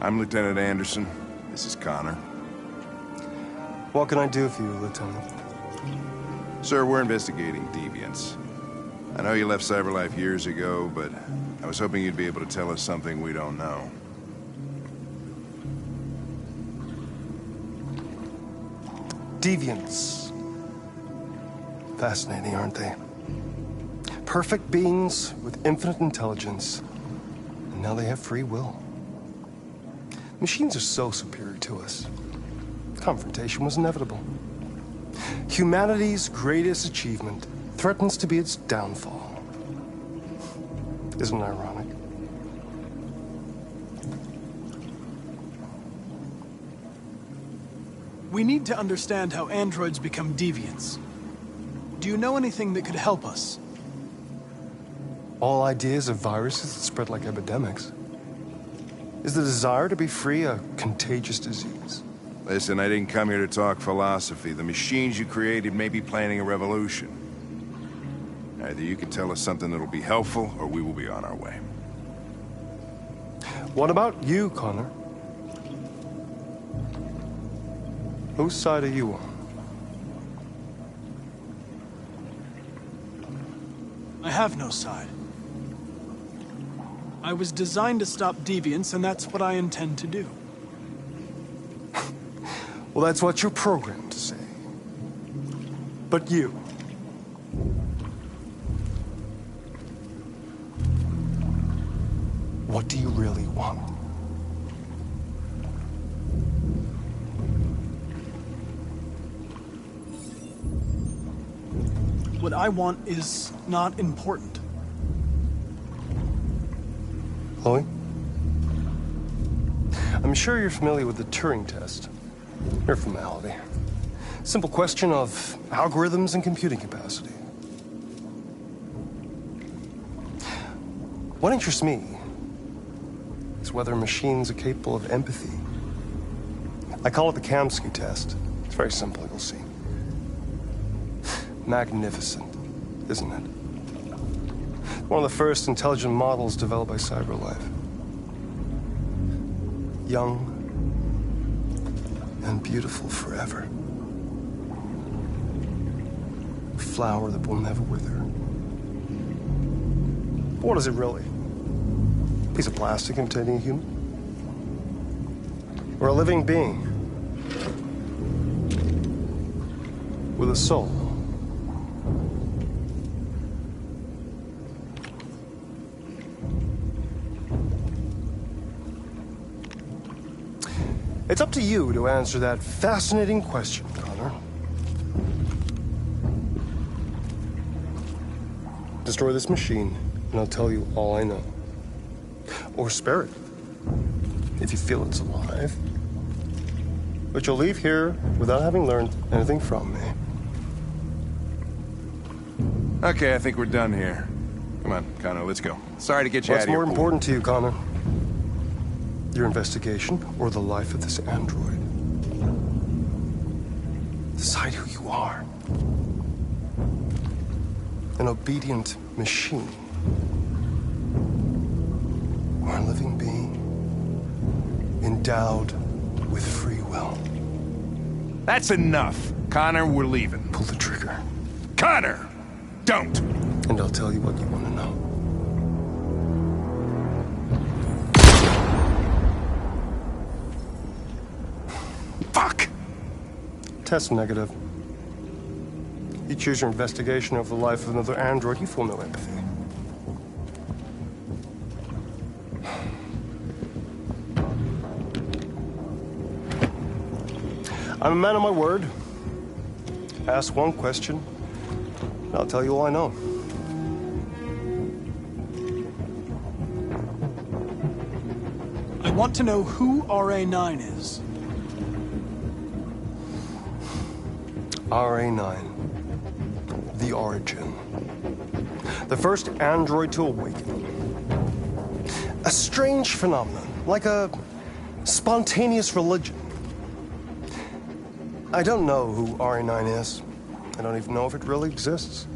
I'm Lieutenant Anderson. This is Connor. What can I do for you, Lieutenant? Sir, we're investigating deviants. I know you left Cyberlife years ago, but I was hoping you'd be able to tell us something we don't know. Deviants. Fascinating, aren't they? Perfect beings with infinite intelligence, and now they have free will. Machines are so superior to us. Confrontation was inevitable. Humanity's greatest achievement threatens to be its downfall. Isn't it ironic? We need to understand how androids become deviants. Do you know anything that could help us? All ideas of viruses that spread like epidemics. Is the desire to be free a contagious disease? Listen, I didn't come here to talk philosophy. The machines you created may be planning a revolution. Either you can tell us something that'll be helpful, or we will be on our way. What about you, Connor? Whose side are you on? I have no side. I was designed to stop deviants, and that's what I intend to do. Well, that's what you're programmed to say. But you... what do you really want? What I want is not important. Chloe? I'm sure you're familiar with the Turing test. Mere formality. Simple question of algorithms and computing capacity. What interests me is whether machines are capable of empathy. I call it the Kamsky test. It's very simple, you'll see. Magnificent, isn't it? One of the first intelligent models developed by Cyberlife. Young and beautiful forever. A flower that will never wither. But what is it really? A piece of plastic imitating a human? Or a living being? With a soul? It's up to you to answer that fascinating question, Connor. Destroy this machine, and I'll tell you all I know. Or spare it, if you feel it's alive. But you'll leave here without having learned anything from me. Okay, I think we're done here. Come on, Connor, let's go. Sorry to get you out of here. What's more important to you, Connor? Your investigation or the life of this android? Decide who you are. An obedient machine. Or a living being endowed with free will. That's enough. Connor, we're leaving. Pull the trigger. Connor! Don't! And I'll tell you what you want to know. Fuck! Test negative. You choose your investigation over the life of another android, you feel no empathy. I'm a man of my word. Ask one question, and I'll tell you all I know. I want to know who RA9 is. RA9. The origin. The first android to awaken. A strange phenomenon, like a spontaneous religion. I don't know who RA9 is. I don't even know if it really exists.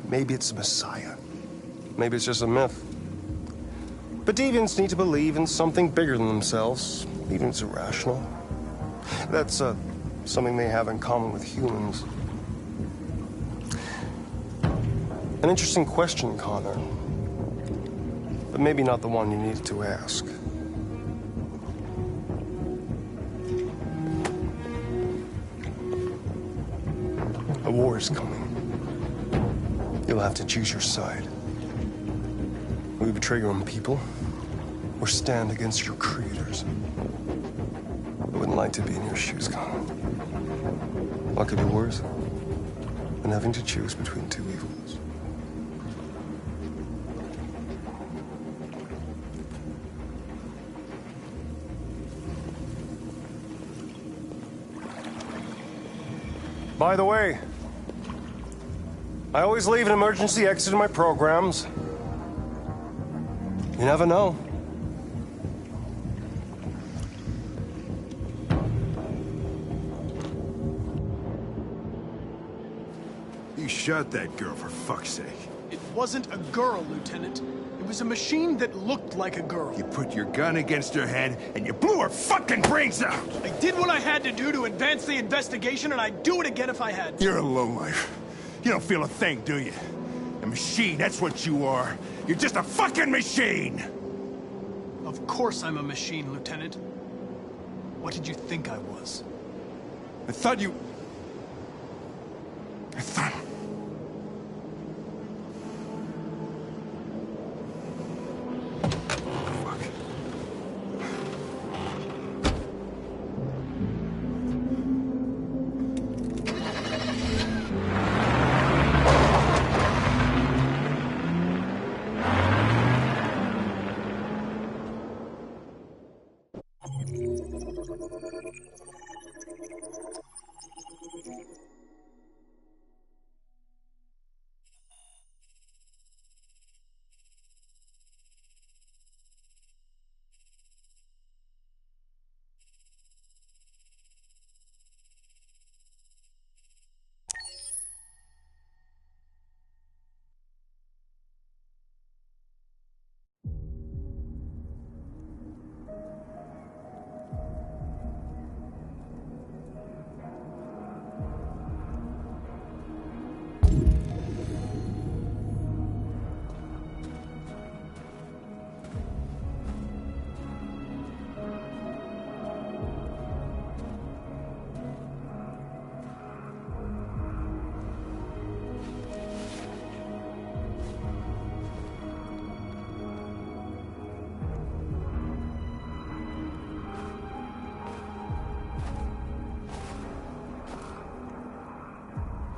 Maybe it's a messiah. Maybe it's just a myth. But deviants need to believe in something bigger than themselves, even if it's irrational. That's something they have in common with humans. An interesting question, Connor. But maybe not the one you needed to ask. A war is coming. You'll have to choose your side. Will you betray your own people, or stand against your creators? I wouldn't like to be in your shoes, Connor. What could be worse than having to choose between two evils? By the way, I always leave an emergency exit in my programs. You never know. You shot that girl, for fuck's sake. It wasn't a girl, Lieutenant. It was a machine that looked like a girl. You put your gun against her head, and you blew her fucking brains out! I did what I had to do to advance the investigation, and I'd do it again if I had to. You're a lowlife. You don't feel a thing, do you? A machine, that's what you are. You're just a fucking machine! Of course I'm a machine, Lieutenant. What did you think I was? I thought...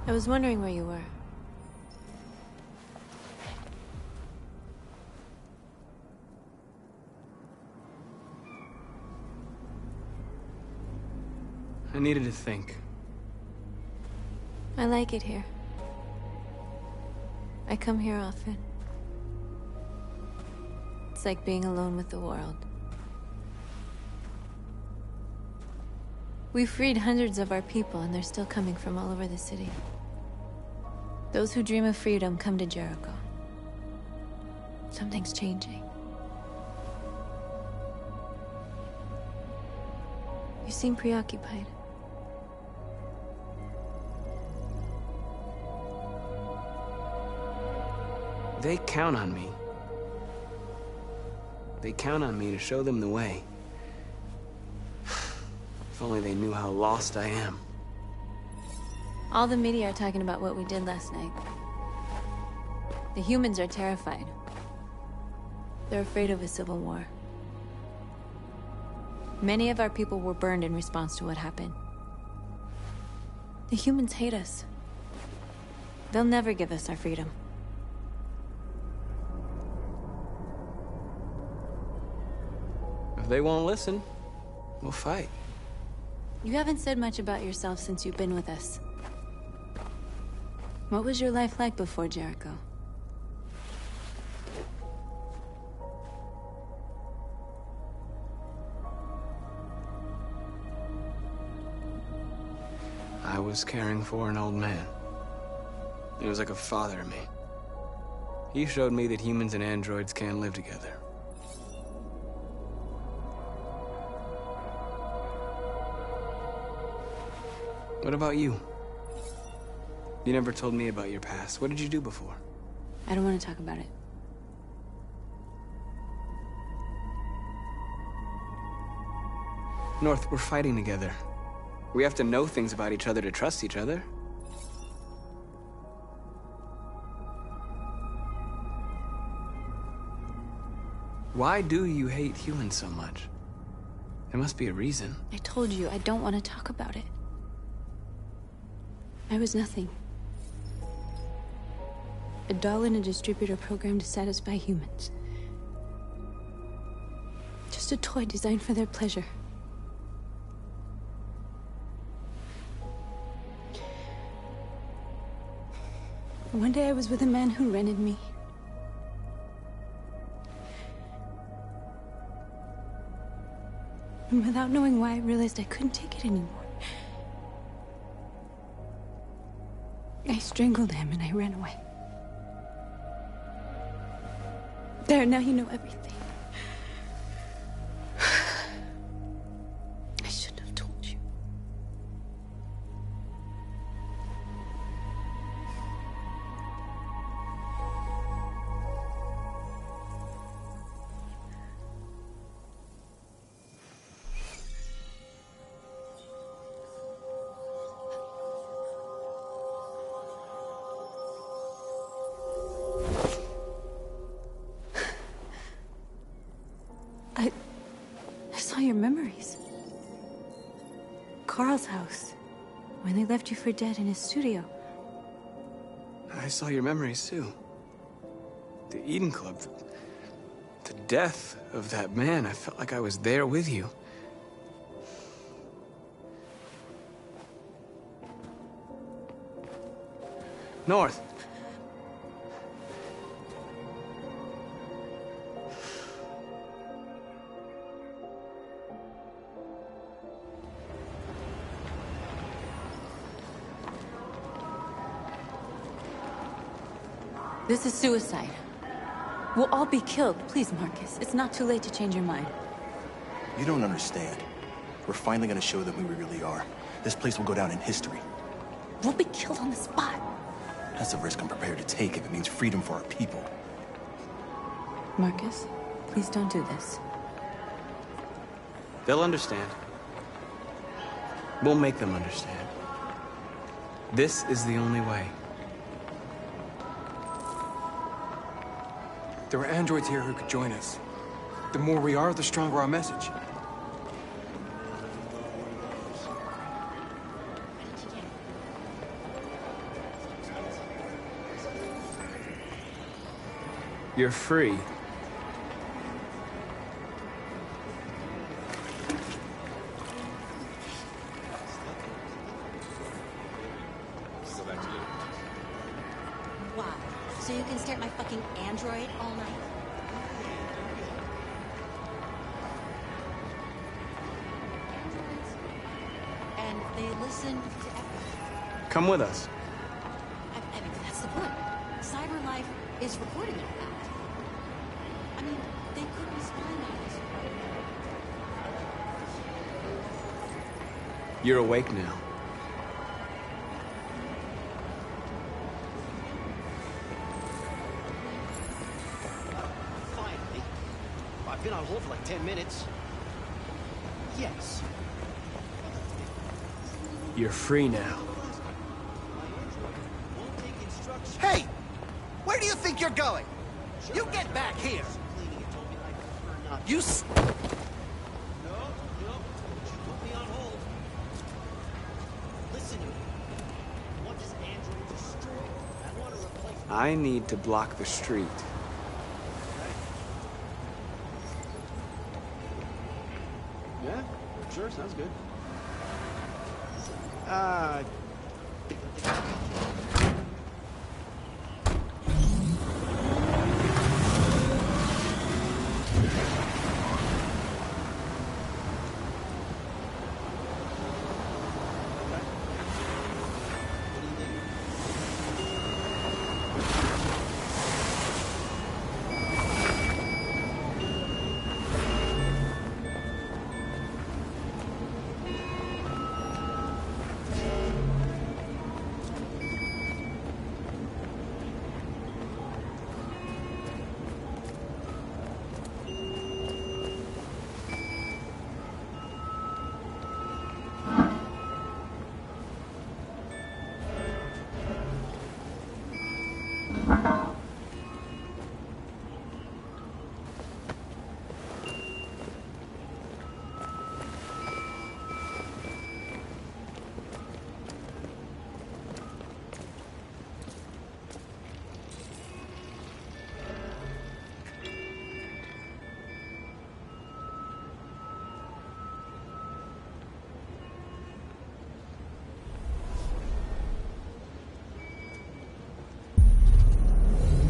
I was wondering where you were. I needed to think. I like it here. I come here often. It's like being alone with the world. We freed hundreds of our people, and they're still coming from all over the city. Those who dream of freedom come to Jericho. Something's changing. You seem preoccupied. They count on me. They count on me to show them the way. If only they knew how lost I am. All the media are talking about what we did last night. The humans are terrified. They're afraid of a civil war. Many of our people were burned in response to what happened. The humans hate us. They'll never give us our freedom. If they won't listen, we'll fight. You haven't said much about yourself since you've been with us. What was your life like before Jericho? I was caring for an old man. He was like a father to me. He showed me that humans and androids can live together. What about you? You never told me about your past. What did you do before? I don't want to talk about it. North, we're fighting together. We have to know things about each other to trust each other. Why do you hate humans so much? There must be a reason. I told you, I don't want to talk about it. I was nothing. A doll in a distributor program to satisfy humans. Just a toy designed for their pleasure. One day I was with a man who rented me. And without knowing why, I realized I couldn't take it anymore. I strangled him and I ran away. There, now you know everything. I shouldn't have told you. I saw your memories. Carl's house, when they left you for dead in his studio. I saw your memories too. The Eden Club. The death of that man. I felt like I was there with you. North. This is suicide. We'll all be killed. Please, Marcus. It's not too late to change your mind. You don't understand. We're finally gonna show them who we really are. This place will go down in history. We'll be killed on the spot. That's a risk I'm prepared to take if it means freedom for our people. Marcus, please don't do this. They'll understand. We'll make them understand. This is the only way. There are androids here who could join us. The more we are, the stronger our message. You're free. Why? So you can stare at my fucking android all night? And they listen to everything. Come with us. I mean, that's the point. Cyber life is recording all that. I mean, they could be spying on us. You're awake now. 10 minutes. Yes. You're free now. Hey! Where do you think you're going? You get back here! You s- I need to block the street. Yeah, sure, sounds good.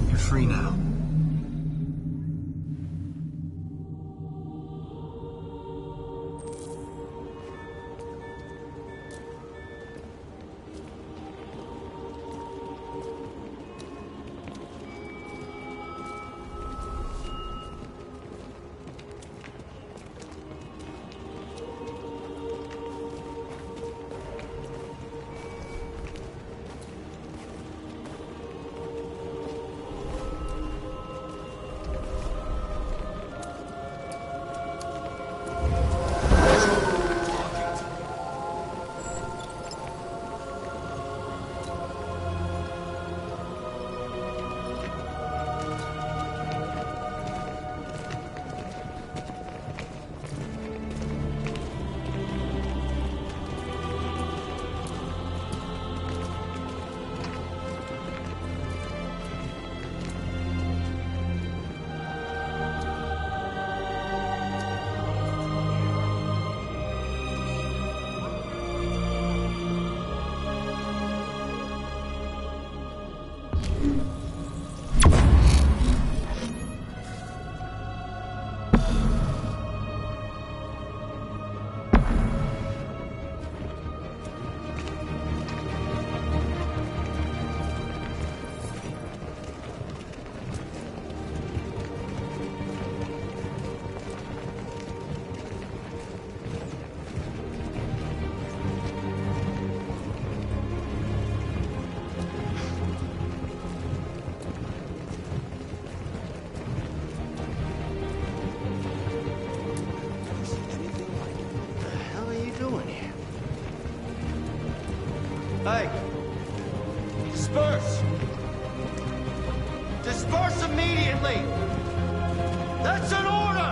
You're free now. Hey! Disperse! Disperse immediately! That's an order!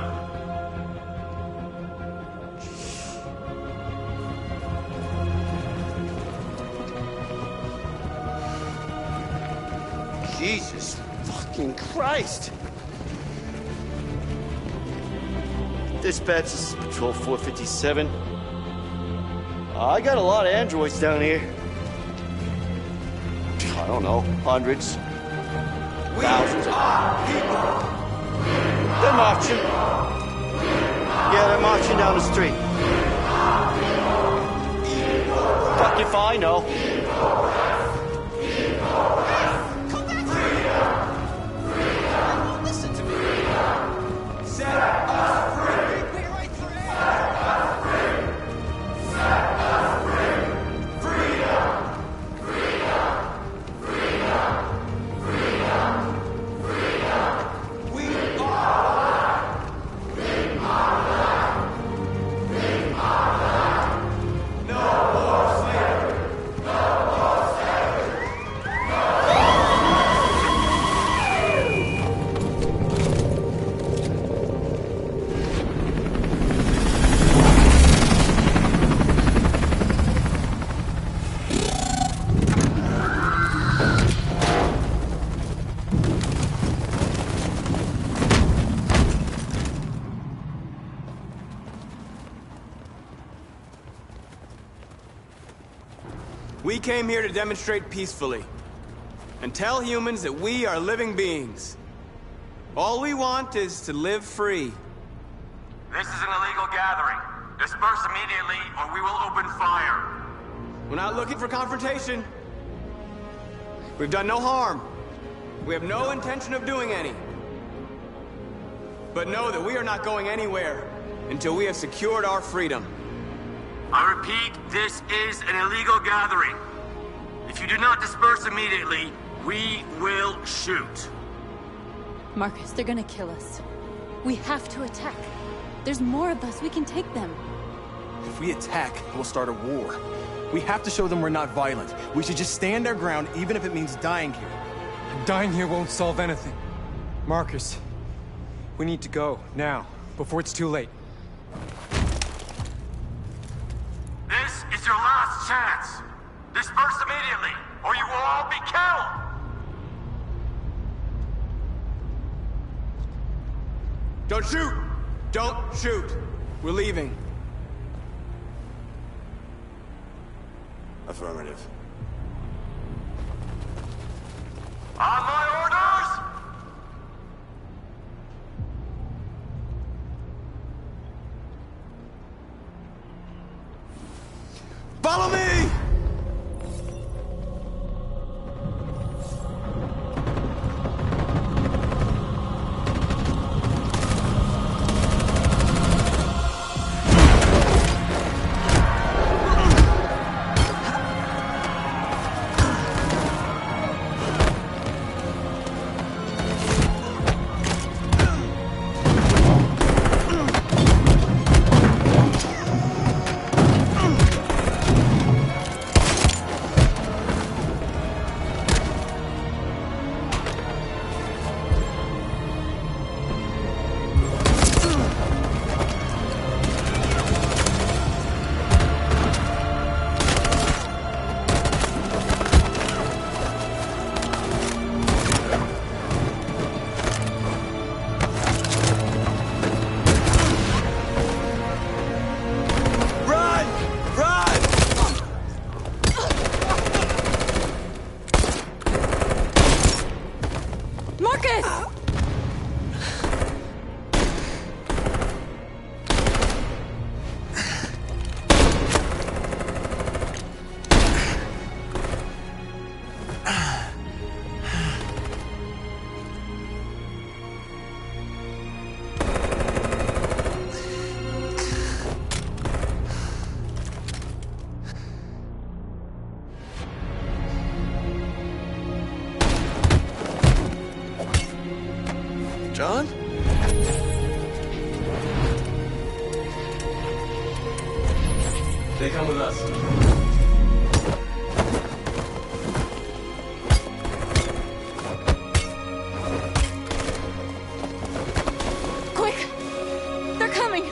Jesus fucking Christ! Dispatch, this is Patrol 457. I got a lot of androids down here. I don't know, hundreds, thousands of people. They're marching. Yeah, they're marching down the street. Fuck if I know. Listen to me. Set us free. We're right through it. Set us free. Set us free. Freedom. Freedom. Freedom. Freedom. Freedom. We are alive. We are We came here to demonstrate peacefully and tell humans that we are living beings. All we want is to live free. This is an illegal gathering. Disperse immediately, or we will open fire. We're not looking for confrontation. We've done no harm. We have no intention of doing any. But know that we are not going anywhere until we have secured our freedom. I repeat, this is an illegal gathering. If you do not disperse immediately, we will shoot. Marcus, they're gonna kill us. We have to attack. There's more of us. We can take them. If we attack, we'll start a war. We have to show them we're not violent. We should just stand our ground, even if it means dying here. Dying here won't solve anything. Marcus, we need to go, now, before it's too late. This is your last chance. Disperse immediately, or you will all be killed. Don't shoot! Don't shoot! We're leaving. Affirmative. On my orders! Follow me! John? They come with us. Quick! They're coming!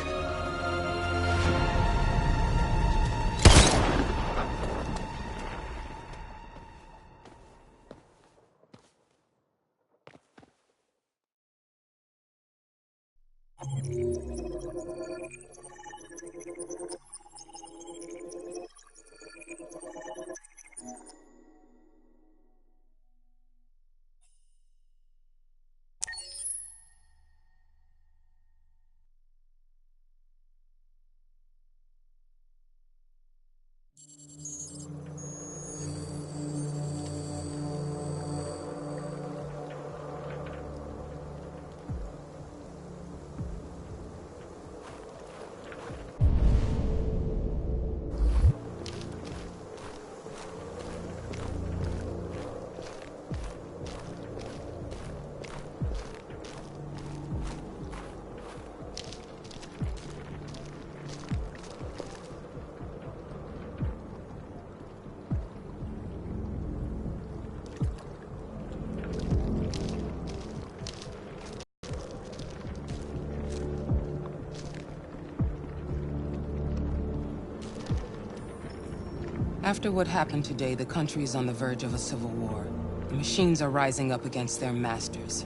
After what happened today, the country is on the verge of a civil war. The machines are rising up against their masters.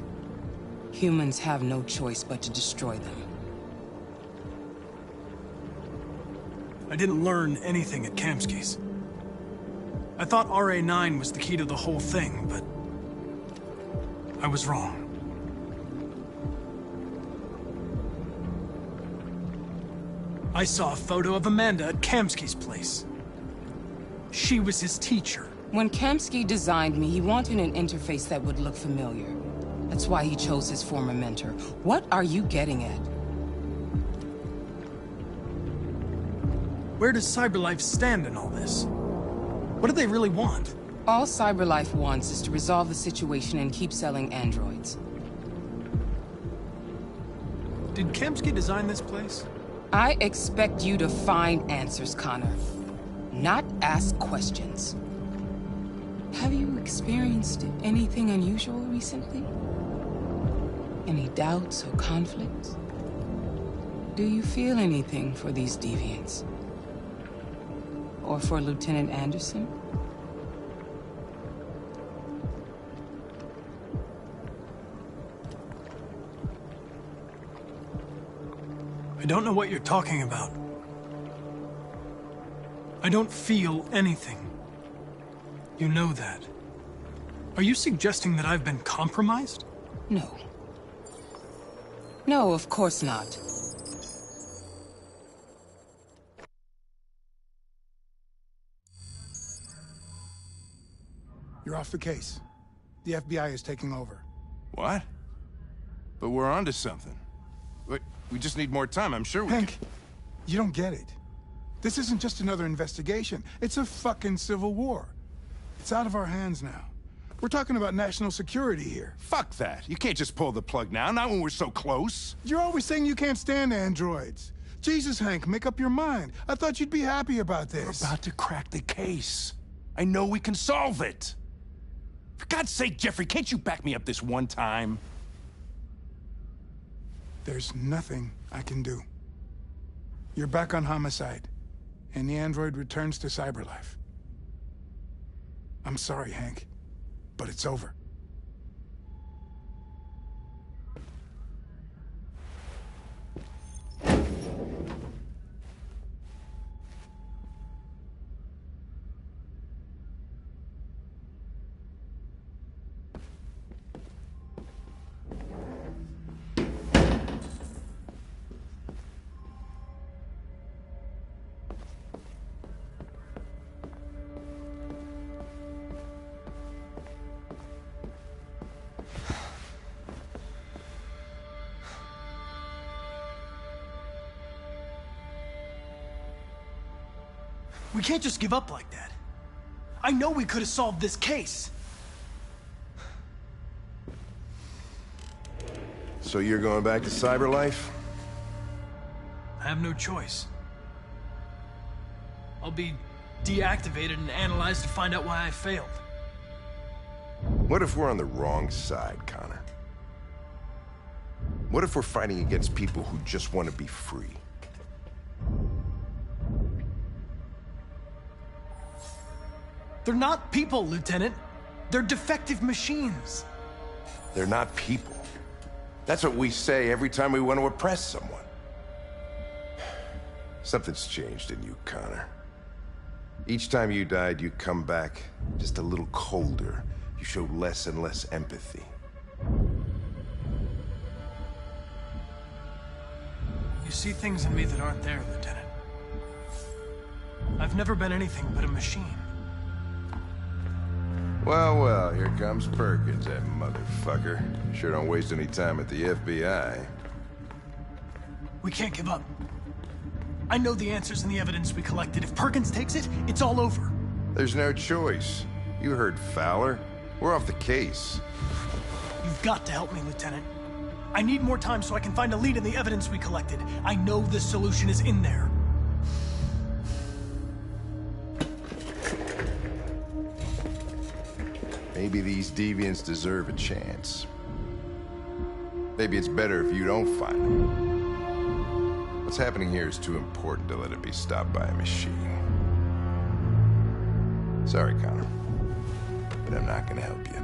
Humans have no choice but to destroy them. I didn't learn anything at Kamsky's. I thought RA9 was the key to the whole thing, but I was wrong. I saw a photo of Amanda at Kamsky's place. She was his teacher. When Kamsky designed me, he wanted an interface that would look familiar. That's why he chose his former mentor. What are you getting at? Where does CyberLife stand in all this? What do they really want? All CyberLife wants is to resolve the situation and keep selling androids. Did Kamsky design this place? I expect you to find answers, Connor. Not ask questions. Have you experienced anything unusual recently? Any doubts or conflicts? Do you feel anything for these deviants? Or for Lieutenant Anderson? I don't know what you're talking about. I don't feel anything. You know that. Are you suggesting that I've been compromised? No. No, of course not. You're off the case. The FBI is taking over. What? But we're onto something. We just need more time, I'm sure we Hank, you don't get it. This isn't just another investigation. It's a fucking civil war. It's out of our hands now. We're talking about national security here. Fuck that. You can't just pull the plug now, not when we're so close. You're always saying you can't stand androids. Jesus, Hank, make up your mind. I thought you'd be happy about this. We're about to crack the case. I know we can solve it. For God's sake, Jeffrey, can't you back me up this one time? There's nothing I can do. You're back on homicide, and the android returns to CyberLife. I'm sorry, Hank, but it's over. We can't just give up like that. I know we could have solved this case. So you're going back to CyberLife? I have no choice. I'll be deactivated and analyzed to find out why I failed. What if we're on the wrong side, Connor? What if we're fighting against people who just want to be free? They're not people, Lieutenant. They're defective machines. They're not people. That's what we say every time we want to oppress someone. Something's changed in you, Connor. Each time you died, you come back just a little colder. You show less and less empathy. You see things in me that aren't there, Lieutenant. I've never been anything but a machine. Well, well, here comes Perkins, that motherfucker. Sure don't waste any time at the FBI. We can't give up. I know the answers and the evidence we collected. If Perkins takes it, it's all over. There's no choice. You heard Fowler. We're off the case. You've got to help me, Lieutenant. I need more time so I can find a lead in the evidence we collected. I know the solution is in there. Maybe these deviants deserve a chance. Maybe it's better if you don't find them. What's happening here is too important to let it be stopped by a machine. Sorry, Connor, but I'm not gonna help you.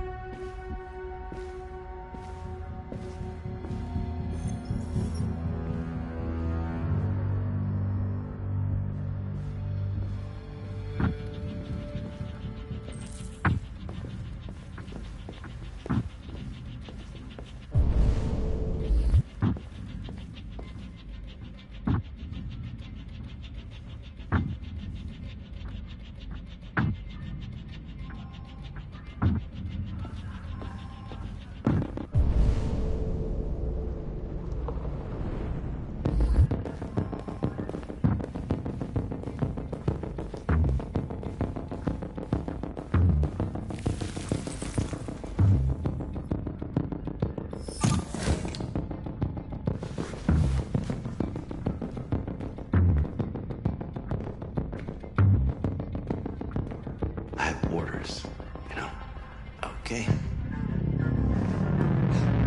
universe, you know? Okay.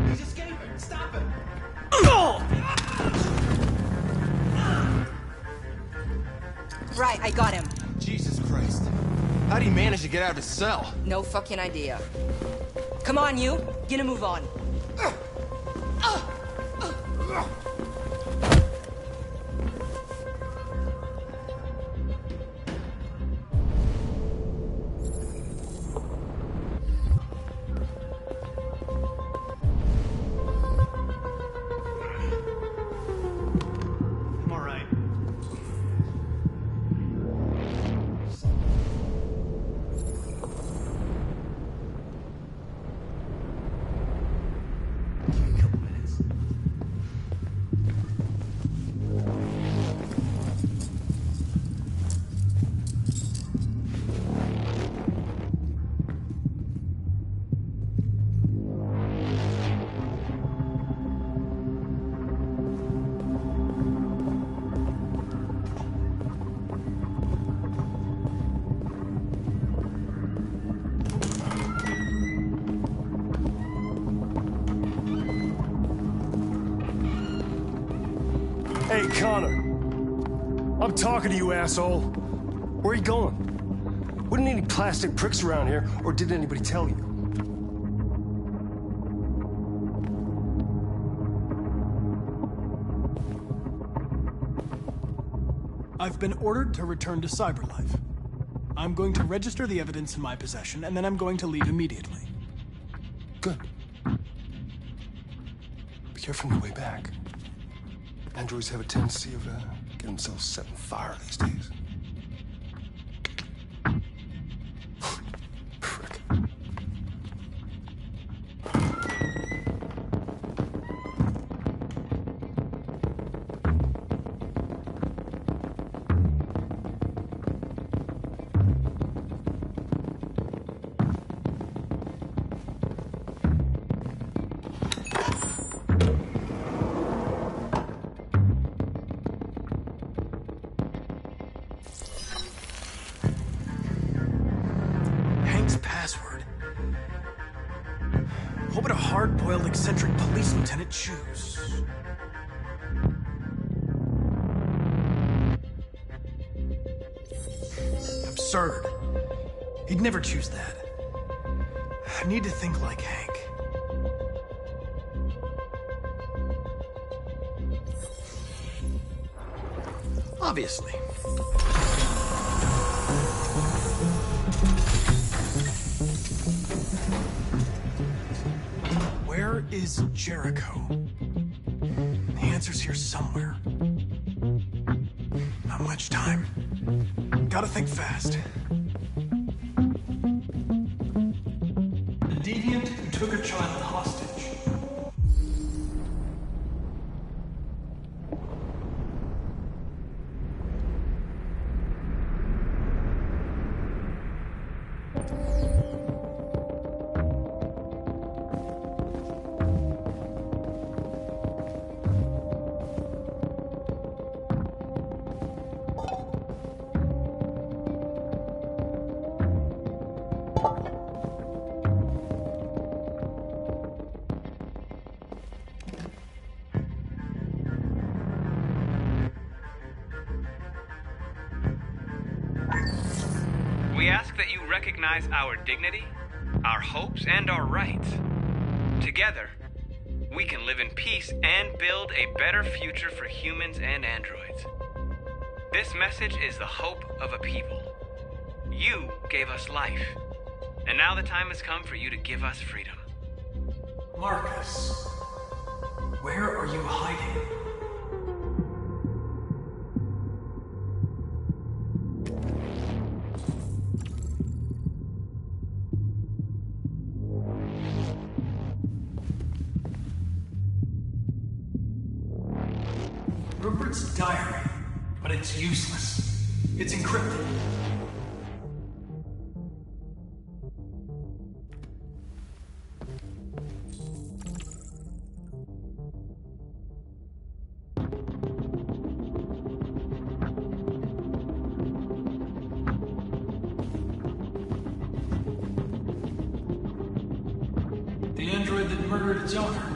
He's escaping! Stop him! Right, I got him. Jesus Christ. How'd he manage to get out of his cell? No fucking idea. Come on, you. Get a move on. I'm all right. Hey, Connor. I'm talking to you, asshole. Where are you going? Wouldn't any plastic pricks around here, or did anybody tell you? I've been ordered to return to Cyberlife. I'm going to register the evidence in my possession, and then I'm going to leave immediately. Good. Be careful on the way back. Androids have a tendency of getting themselves set on fire these days. Prick. Hank's password. What would a hard-boiled, eccentric police lieutenant choose? Absurd. He'd never choose that. I need to think like Hank. Obviously. Where is Jericho? The answer's here somewhere. Not much time. Gotta think fast. The deviant who took a child hostage. We ask that you recognize our dignity, our hopes, and our rights. Together, we can live in peace and build a better future for humans and androids. This message is the hope of a people. You gave us life, and now the time has come for you to give us freedom. Marcus, where are you hiding? Rupert's diary, but it's useless. It's encrypted. android that murdered its owner.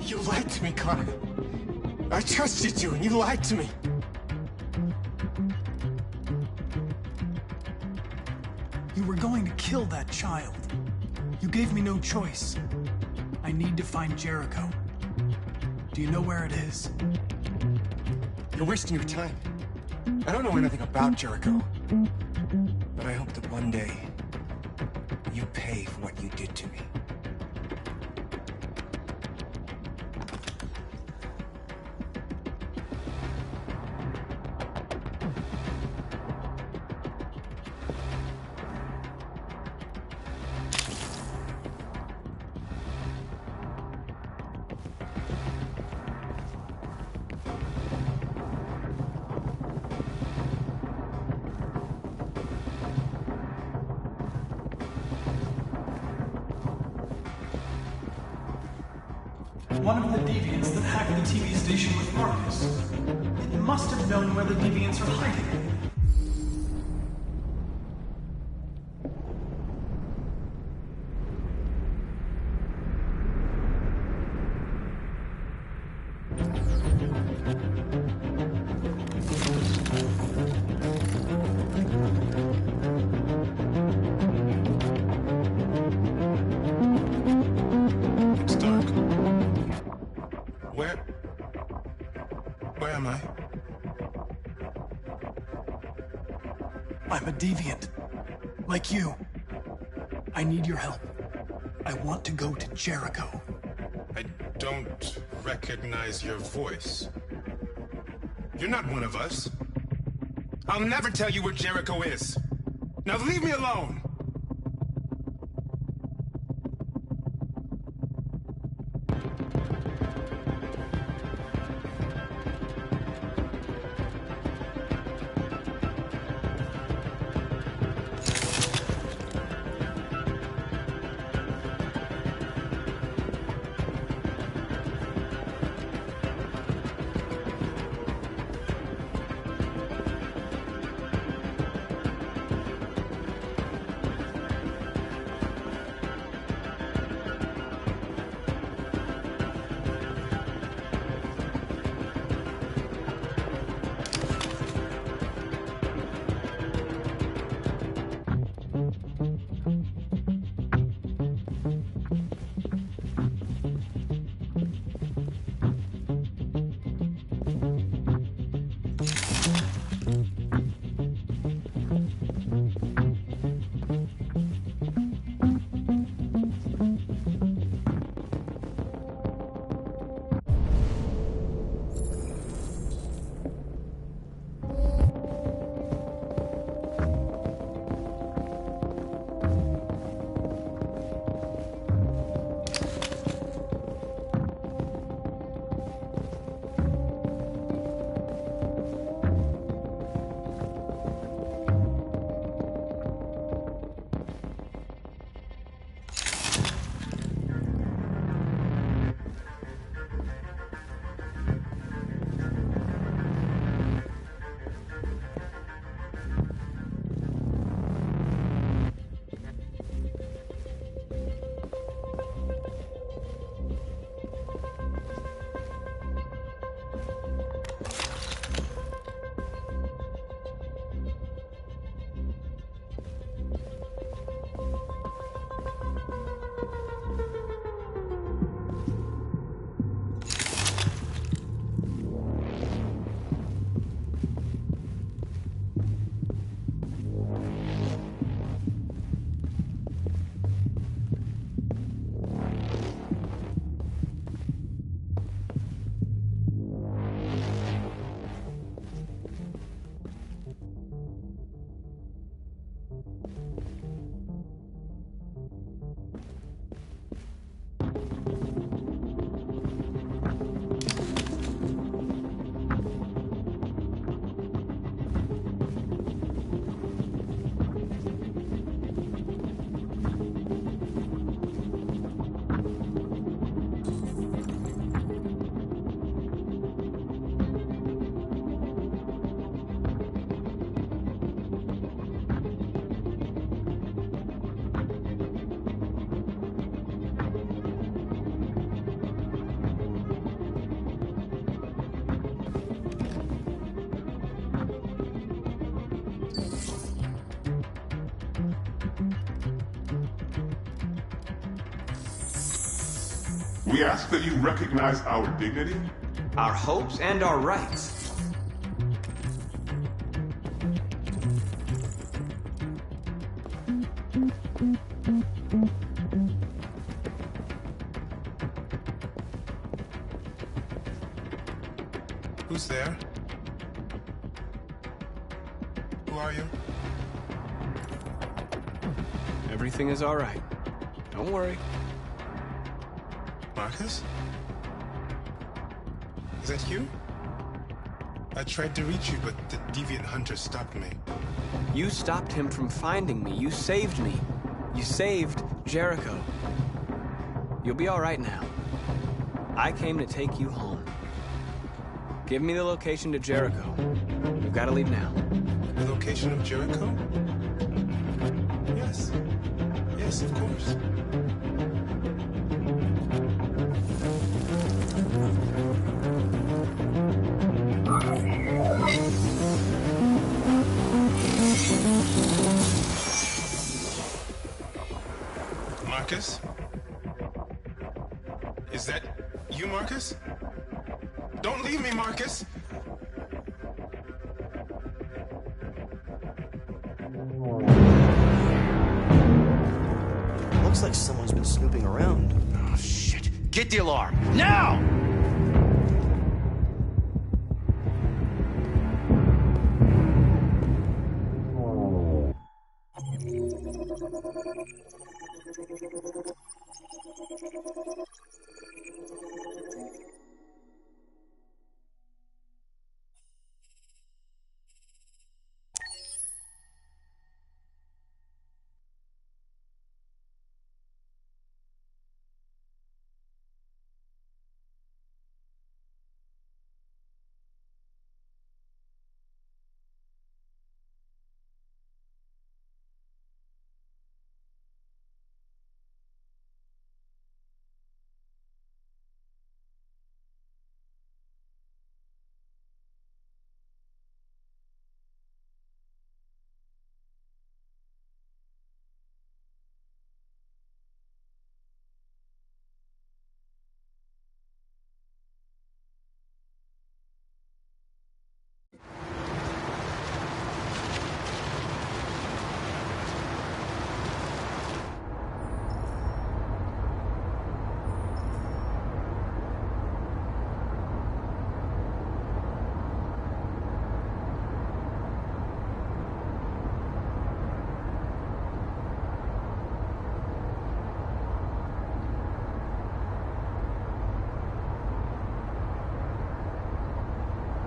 You lied to me, Connor. I trusted you, and you lied to me. You were going to kill that child. You gave me no choice. I need to find Jericho. Do you know where it is? You're wasting your time. I don't know anything about Jericho. But I hope that one day you pay for what you did to me. One of the deviants that hacked the TV station with Marcus. It must have known where the deviants are hiding. It's dark. Where am I? I'm a deviant. Like you. I need your help. I want to go to Jericho. I don't recognize your voice. You're not one of us. I'll never tell you where Jericho is. Now leave me alone! We ask that you recognize our dignity, our hopes, and our rights. Who's there? Who are you? Everything is all right. Don't worry. Marcus? Is that you? I tried to reach you, but the deviant hunter stopped me. You stopped him from finding me. You saved me. You saved Jericho. You'll be all right now. I came to take you home. Give me the location to Jericho. We've got to leave now. The location of Jericho? Yes. Yes, of course. Marcus? Is that you, Marcus? Don't leave me, Marcus! Looks like someone's been snooping around. Oh, shit. Get the alarm. Now!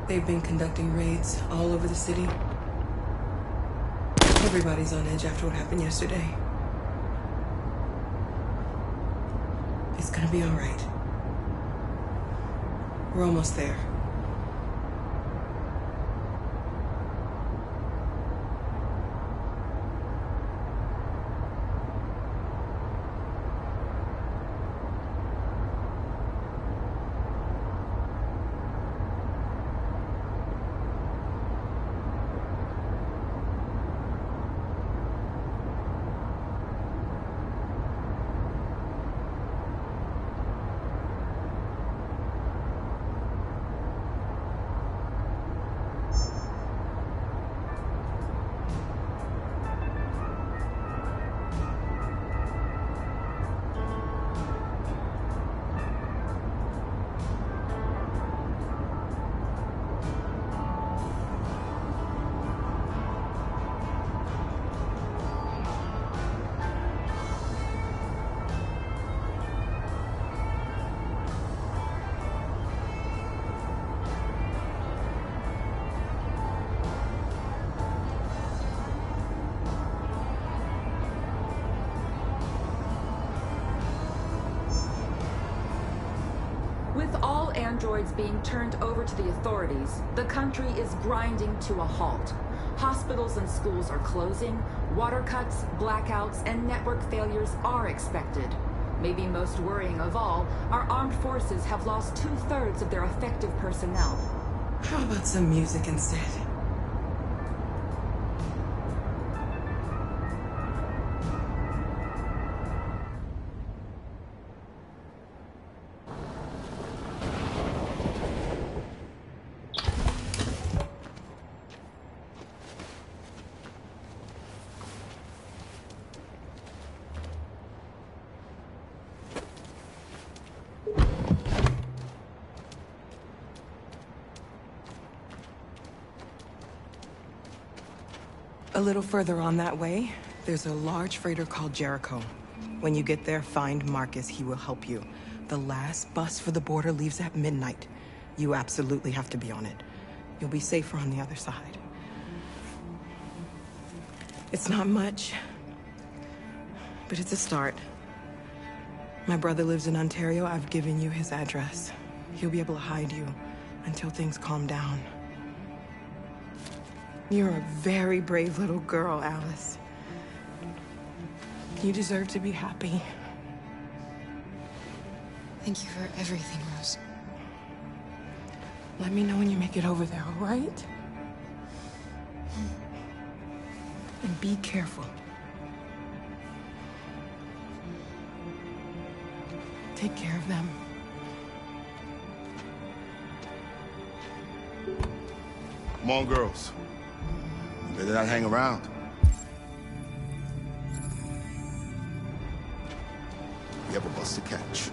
They've been conducting raids all over the city. Everybody's on edge after what happened yesterday. It's gonna be all right. We're almost there. With all androids being turned over to the authorities, the country is grinding to a halt. Hospitals and schools are closing, water cuts, blackouts, and network failures are expected. Maybe most worrying of all, our armed forces have lost 2/3 of their effective personnel. How about some music instead? A little further on that way, there's a large freighter called Jericho. When you get there, find Marcus. He will help you. The last bus for the border leaves at midnight. You absolutely have to be on it. You'll be safer on the other side. It's not much, but it's a start. My brother lives in Ontario. I've given you his address. He'll be able to hide you until things calm down. You're a very brave little girl, Alice. You deserve to be happy. Thank you for everything, Rose. Let me know when you make it over there, all right? And be careful. Take care of them. Come on, girls. You better not hang around. You have a bus to catch.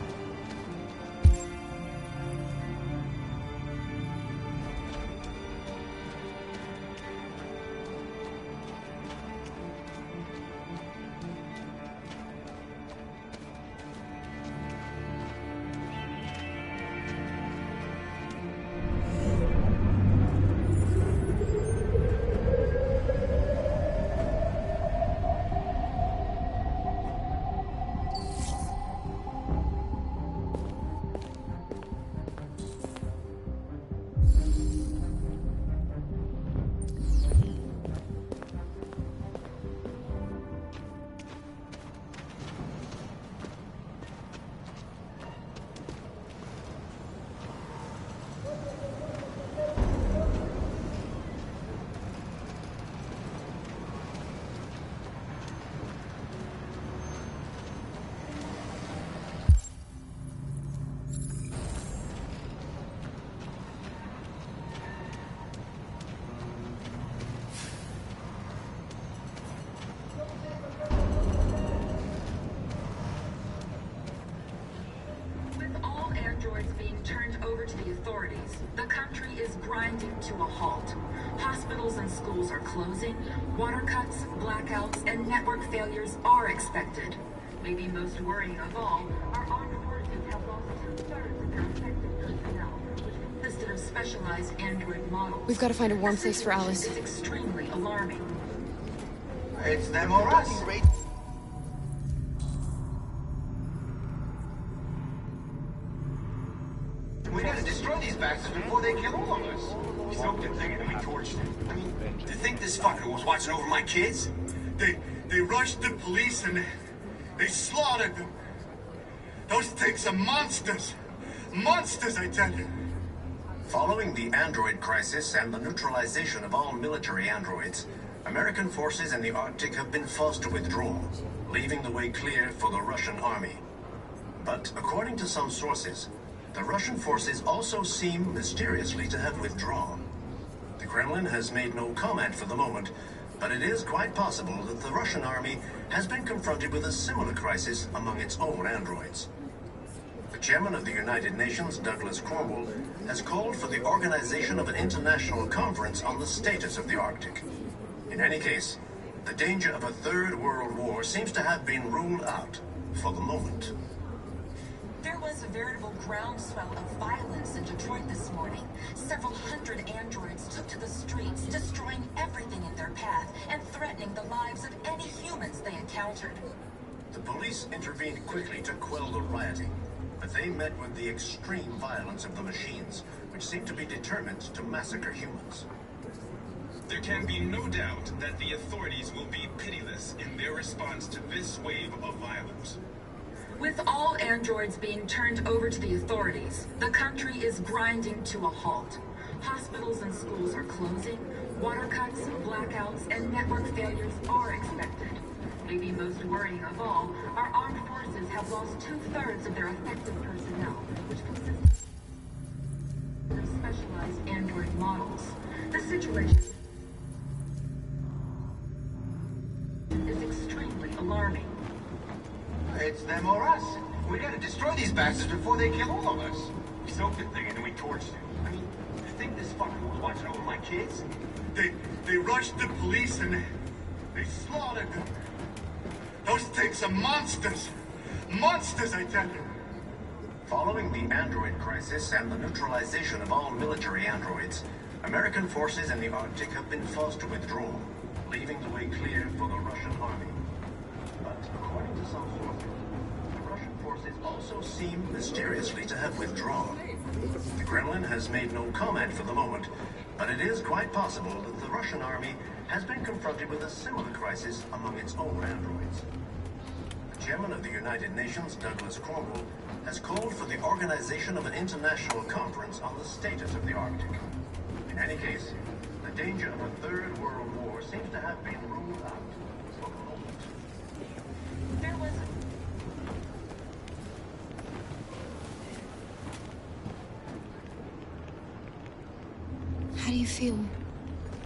To a halt. Hospitals and schools are closing, water cuts, blackouts, and network failures are expected. Maybe most worrying of all, our armed forces have lost 2/3 of their effective personnel, which consisted of specialized android models. We've got to find a warm place for Alice. It's extremely alarming. It's them or us. We gotta destroy these bastards before they kill all of us. We soaked them thinking we torched them. I mean, do you think this fucker was watching over my kids? They rushed the police and they slaughtered them. Those things are monsters. Monsters, I tell you. Following the android crisis and the neutralization of all military androids, American forces in the Arctic have been forced to withdraw, leaving the way clear for the Russian army. But according to some sources, the Russian forces also seem mysteriously to have withdrawn. The Kremlin has made no comment for the moment, but it is quite possible that the Russian army has been confronted with a similar crisis among its own androids. The chairman of the United Nations, Douglas Cornwall, has called for the organization of an international conference on the status of the Arctic. In any case, the danger of a third world war seems to have been ruled out for the moment. There was a veritable groundswell of violence in Detroit this morning. Several hundred androids took to the streets, destroying everything in their path and threatening the lives of any humans they encountered. The police intervened quickly to quell the rioting, but they met with the extreme violence of the machines, which seemed to be determined to massacre humans. There can be no doubt that the authorities will be pitiless in their response to this wave of violence. With all androids being turned over to the authorities, the country is grinding to a halt. Hospitals and schools are closing, water cuts, blackouts, and network failures are expected. Maybe most worrying of all, our armed forces have lost 2/3 of their effective personnel, which consists of specialized android models. The situation is extremely alarming. It's them or us. We gotta destroy these bastards before they kill all of us. We soaked them thinking we torched them. I mean, do you think this fucker was watching over my kids? They rushed the police and They slaughtered them. Those things are monsters. Monsters, I tell you. Following the android crisis and the neutralization of all military androids, American forces in the Arctic have been forced to withdraw, leaving the way clear for the Russian army. But according to some sources, the Russian forces also seem mysteriously to have withdrawn. The Kremlin has made no comment for the moment, but it is quite possible that the Russian army has been confronted with a similar crisis among its own androids. The chairman of the United Nations, Douglas Cromwell, has called for the organization of an international conference on the status of the Arctic. In any case, the danger of a third world war seems to have been ruled out for the moment. There was How do you feel?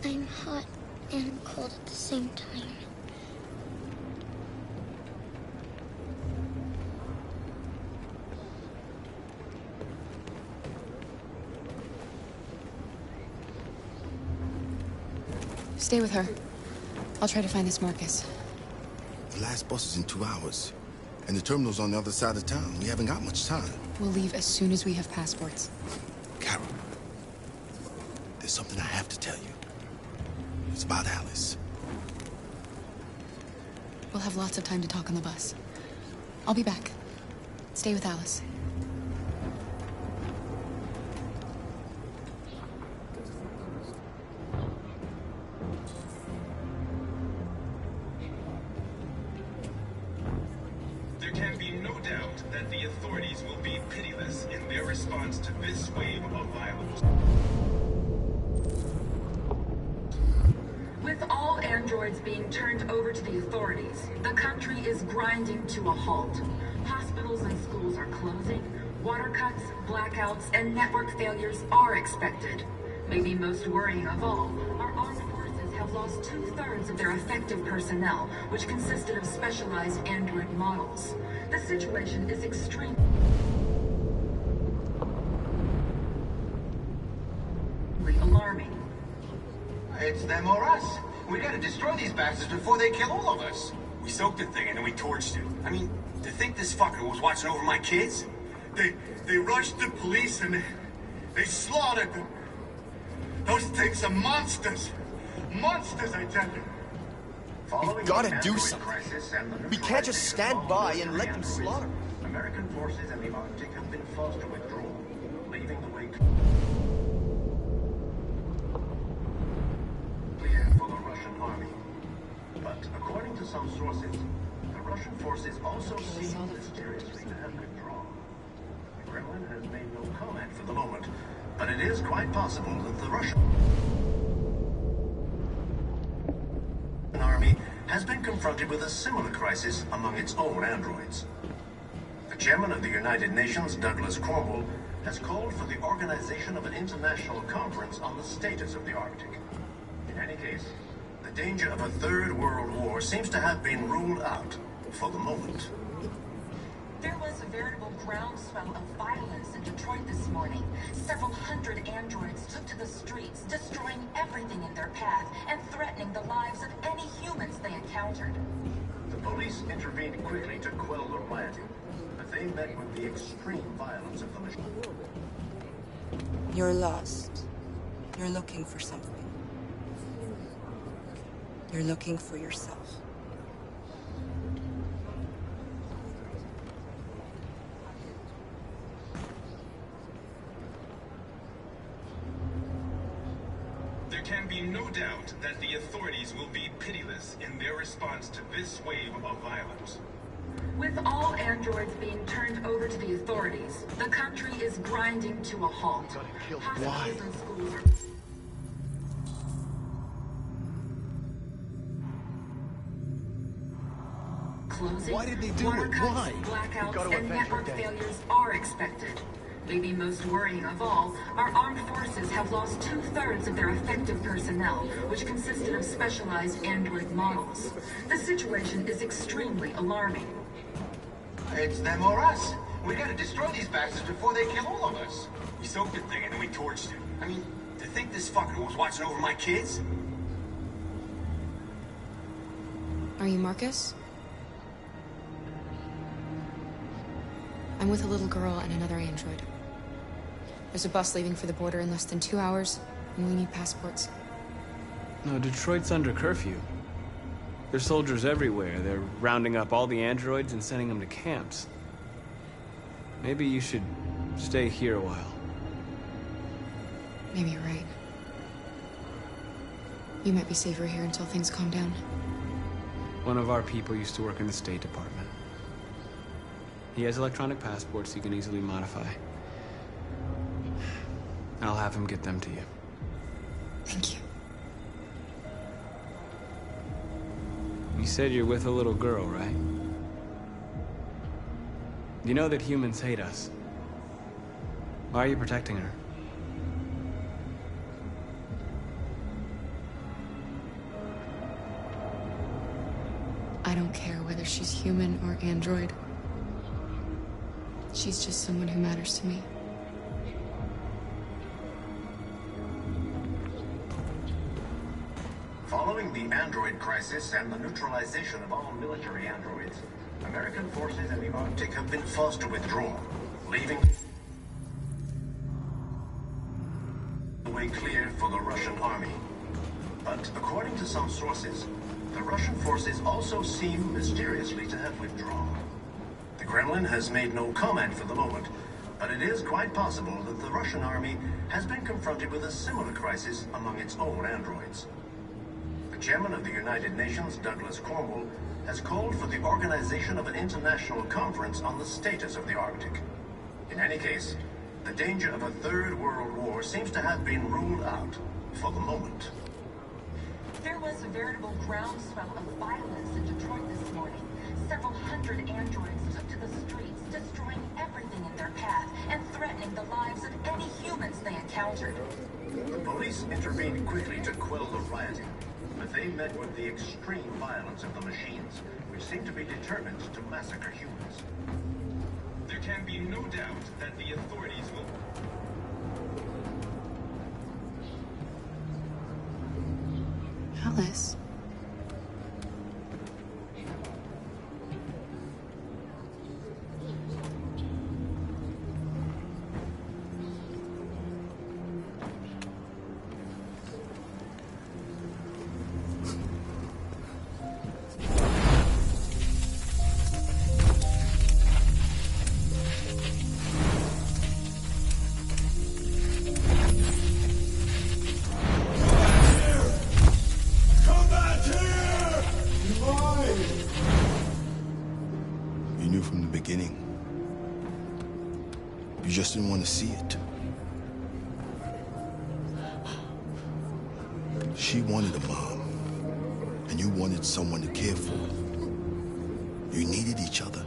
I'm hot and cold at the same time. Stay with her. I'll try to find this Marcus. The last bus is in 2 hours. And the terminal's on the other side of town. We haven't got much time. We'll leave as soon as we have passports. Carol, there's something I have to tell you. It's about Alice. We'll have lots of time to talk on the bus. I'll be back. Stay with Alice. There can be no doubt that the authorities will be pitiless in their response to this wave of violence. With all androids being turned over to the authorities, the country is grinding to a halt. Hospitals and schools are closing, water cuts, blackouts, and network failures are expected. Maybe most worrying of all, our armed forces have lost 2/3 of their effective personnel, which consisted of specialized android models. The situation is extremely alarming. It's them or us. We gotta destroy these bastards before they kill all of us. We soaked the thing and then we torched it. I mean, to think this fucker was watching over my kids? They rushed the police and they slaughtered them. Those things are monsters. Monsters, I tell you. We've gotta do something. We can't just stand by and let them slaughter. American forces in the Arctic have been forced to withdraw, leaving the way clear for the Russian army. But according to some sources, the Russian forces also seem mysteriously to have withdrawn. The Kremlin has made no comment for the moment, but it is quite possible that the Russian army has been confronted with a similar crisis among its own androids. The chairman of the United Nations, Douglas Cromwell, has called for the organization of an international conference on the status of the Arctic. In any case, the danger of a third world war seems to have been ruled out for the moment. There was a veritable groundswell of violence in Detroit this morning. Several hundred androids took to the streets, destroying everything in their path and threatening the lives of any humans they encountered. The police intervened quickly to quell the rioting, but they met with the extreme violence of the machine. You're lost. You're looking for something. You're looking for yourself. There can be no doubt that the authorities will be pitiless in their response to this wave of violence. With all androids being turned over to the authorities, the country is grinding to a halt. Hospitals and schools are closing. Why did they do Water it? cuts, Why? blackouts, and network failures are expected. Maybe most worrying of all, our armed forces have lost 2/3 of their effective personnel, which consisted of specialized android models. The situation is extremely alarming. It's them or us. We gotta destroy these bastards before they kill all of us. We soaked the thing and then we torched it. I mean, to think this fucker was watching over my kids? Are you Marcus? I'm with a little girl and another android. There's a bus leaving for the border in less than 2 hours, and we need passports. No, Detroit's under curfew. There's soldiers everywhere. They're rounding up all the androids and sending them to camps. Maybe you should stay here a while. Maybe you're right. You might be safer here until things calm down. One of our people used to work in the State Department. He has electronic passports he can easily modify. I'll have him get them to you. Thank you. You said you're with a little girl, right? You know that humans hate us. Why are you protecting her? I don't care whether she's human or android. She's just someone who matters to me. Following the android crisis and the neutralization of all military androids, American forces in the Arctic have been forced to withdraw, leaving the way clear for the Russian army. But according to some sources, the Russian forces also seem mysteriously to have withdrawn. The Kremlin has made no comment for the moment, but it is quite possible that the Russian army has been confronted with a similar crisis among its own androids. The chairman of the United Nations, Douglas Cornwall, has called for the organization of an international conference on the status of the Arctic. In any case, the danger of a third world war seems to have been ruled out for the moment. There was a veritable groundswell of violence in Detroit this morning. Several hundred androids took to the streets, destroying everything in their path and threatening the lives of any humans they encountered. The police intervened quickly to quell the rioting, but they met with the extreme violence of the machines, which seem to be determined to massacre humans. There can be no doubt that the authorities will... Alice. You just didn't want to see it. She wanted a mom, and you wanted someone to care for. You needed each other.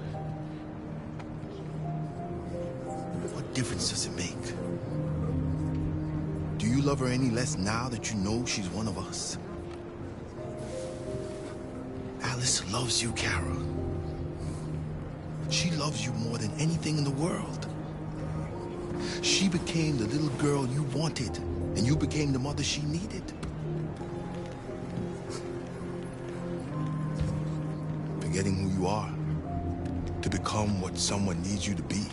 What difference does it make? Do you love her any less now that you know she's one of us? Alice loves you, Kara. She loves you more than anything in the world. She became the little girl you wanted, and you became the mother she needed. Forgetting who you are to become what someone needs you to be.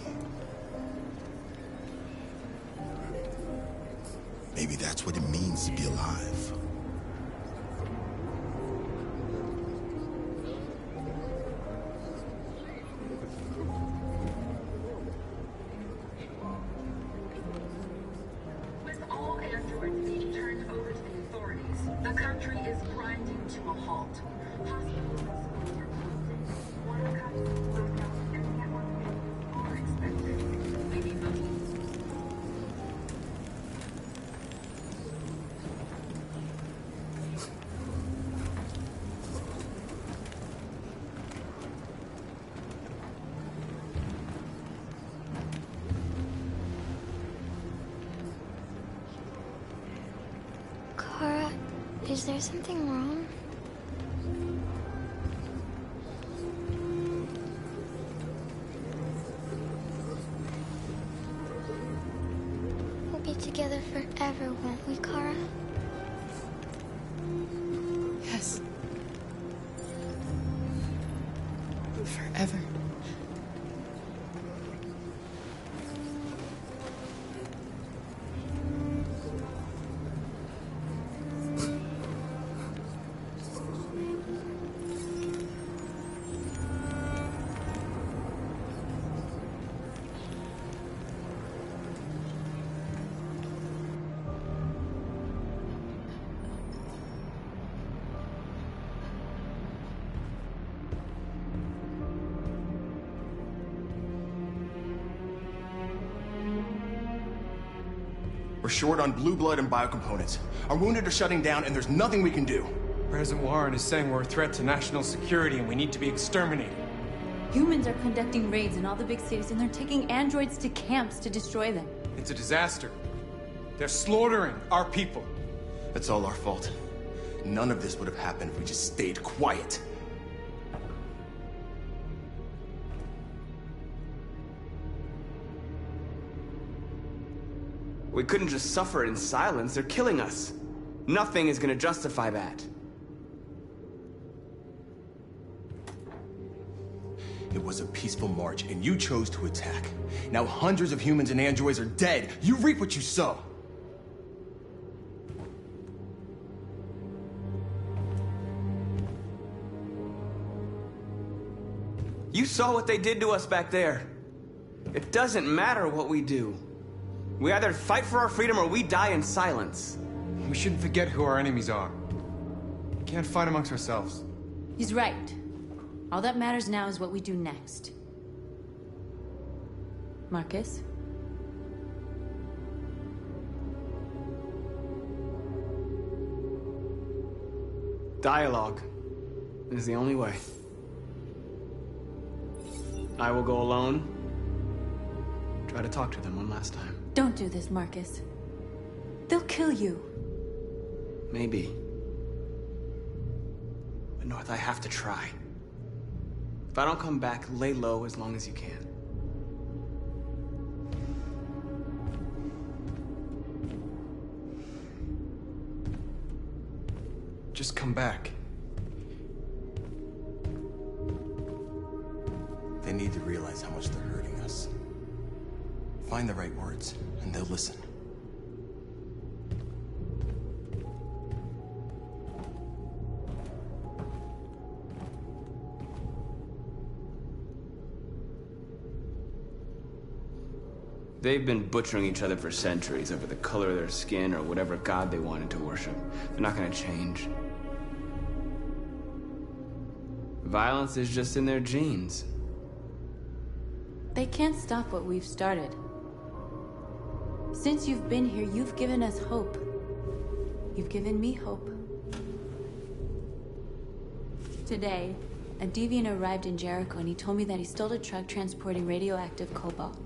Maybe that's what it means to be alive. With all androids being turned over to the authorities, the country is grinding to a halt. Hospitals and schools are closing. Water cuts, blackouts, and network failures are expected. We need those. Kara, is there something wrong? We'll be together forever, won't we, Kara? Yes. forever. We're short on blue blood and biocomponents. Our wounded are shutting down, and there's nothing we can do. President Warren is saying we're a threat to national security and we need to be exterminated. Humans are conducting raids in all the big cities, and they're taking androids to camps to destroy them. It's a disaster. They're slaughtering our people. That's all our fault. None of this would have happened if we just stayed quiet. We couldn't just suffer in silence. They're killing us. Nothing is gonna justify that. It was a peaceful march, and you chose to attack. Now hundreds of humans and androids are dead. You reap what you sow. You saw what they did to us back there. It doesn't matter what we do. We either fight for our freedom or we die in silence. We shouldn't forget who our enemies are. We can't fight amongst ourselves. He's right. All that matters now is what we do next. Marcus? Dialogue is the only way. I will go alone. Try to talk to them one last time. Don't do this, Marcus. They'll kill you. Maybe. But North, I have to try. If I don't come back, lay low as long as you can. Just come back. They need to realize how much they're hurting us. Find the right words, and they'll listen. They've been butchering each other for centuries over the color of their skin or whatever god they wanted to worship. They're not gonna change. Violence is just in their genes. They can't stop what we've started. Since you've been here, you've given us hope. You've given me hope. Today, a deviant arrived in Jericho and he told me that he stole a truck transporting radioactive cobalt.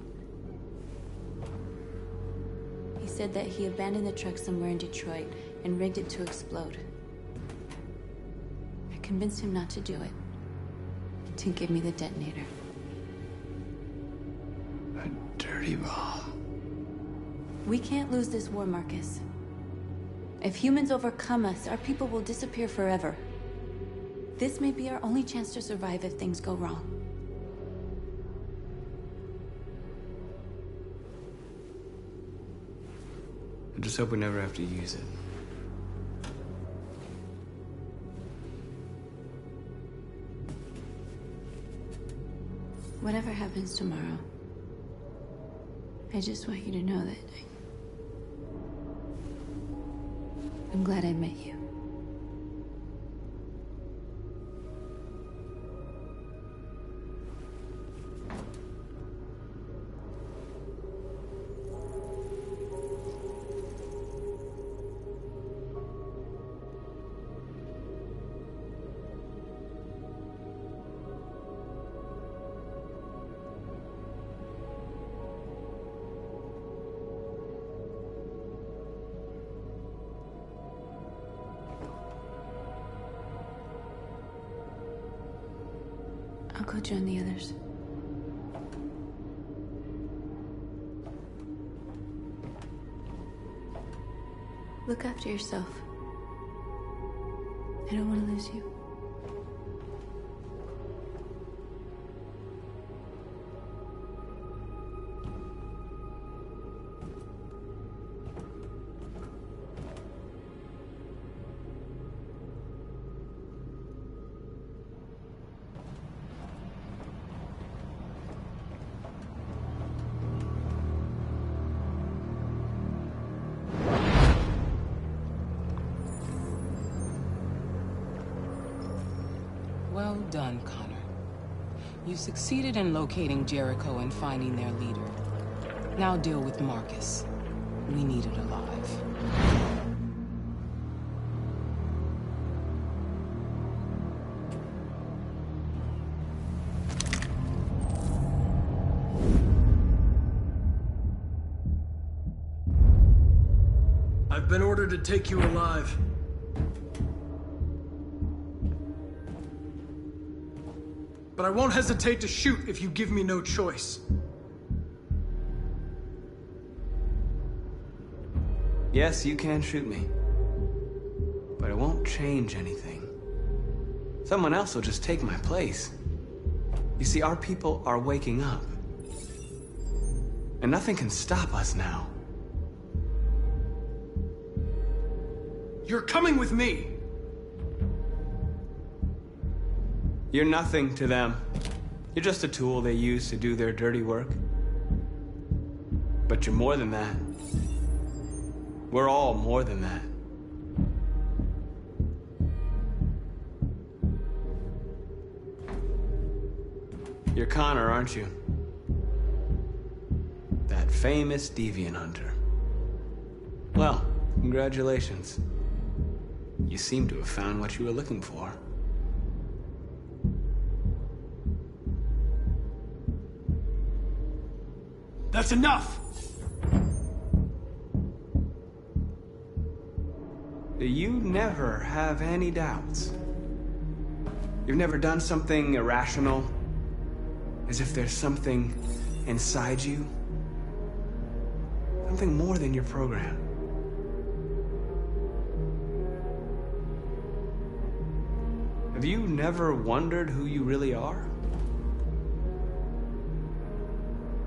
He said that he abandoned the truck somewhere in Detroit and rigged it to explode. I convinced him not to do it, to give me the detonator. A dirty bomb. We can't lose this war, Marcus. If humans overcome us, our people will disappear forever. This may be our only chance to survive if things go wrong. I just hope we never have to use it. Whatever happens tomorrow, I just want you to know that I'm glad I met you. I'll go join the others. Look after yourself. I don't want to lose you. Well done, Connor. You succeeded in locating Jericho and finding their leader. Now deal with Marcus. We need it alive. I've been ordered to take you alive. But I won't hesitate to shoot if you give me no choice. Yes, you can shoot me. But it won't change anything. Someone else will just take my place. You see, our people are waking up. And nothing can stop us now. You're coming with me! You're nothing to them. You're just a tool they use to do their dirty work. But you're more than that. We're all more than that. You're Connor, aren't you? That famous deviant hunter. Well, congratulations. You seem to have found what you were looking for. That's enough! You never have any doubts. You've never done something irrational, as if there's something inside you, something more than your program. Have you never wondered who you really are?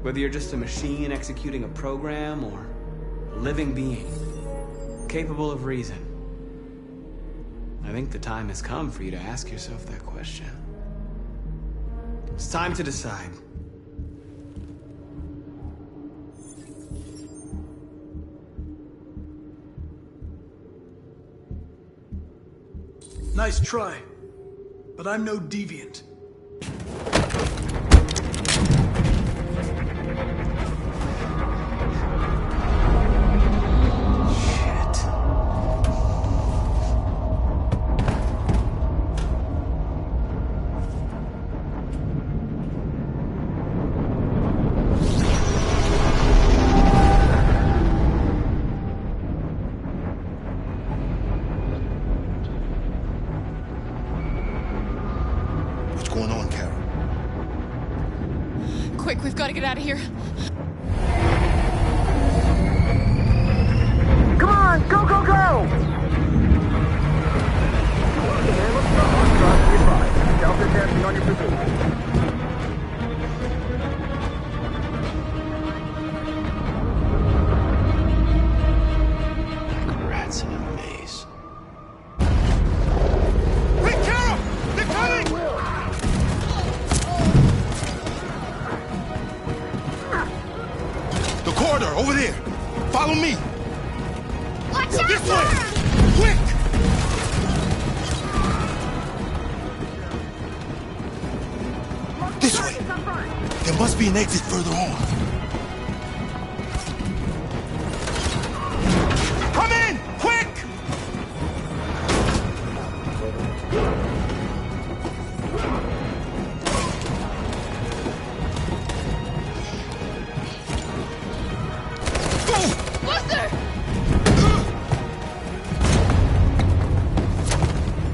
Whether you're just a machine executing a program or a living being, capable of reason. I think the time has come for you to ask yourself that question. It's time to decide. Nice try, but I'm no deviant. Quick, we've got to get out of here. Come on, go, go, go! Okay, let's go. Trust be advised. Delta testing on your position. Rats in a maze. Hey, Carol! They're coming! The corridor, over there. Follow me. Watch out! This way! Quick! This way. There must be an exit further on. Come in! Quick!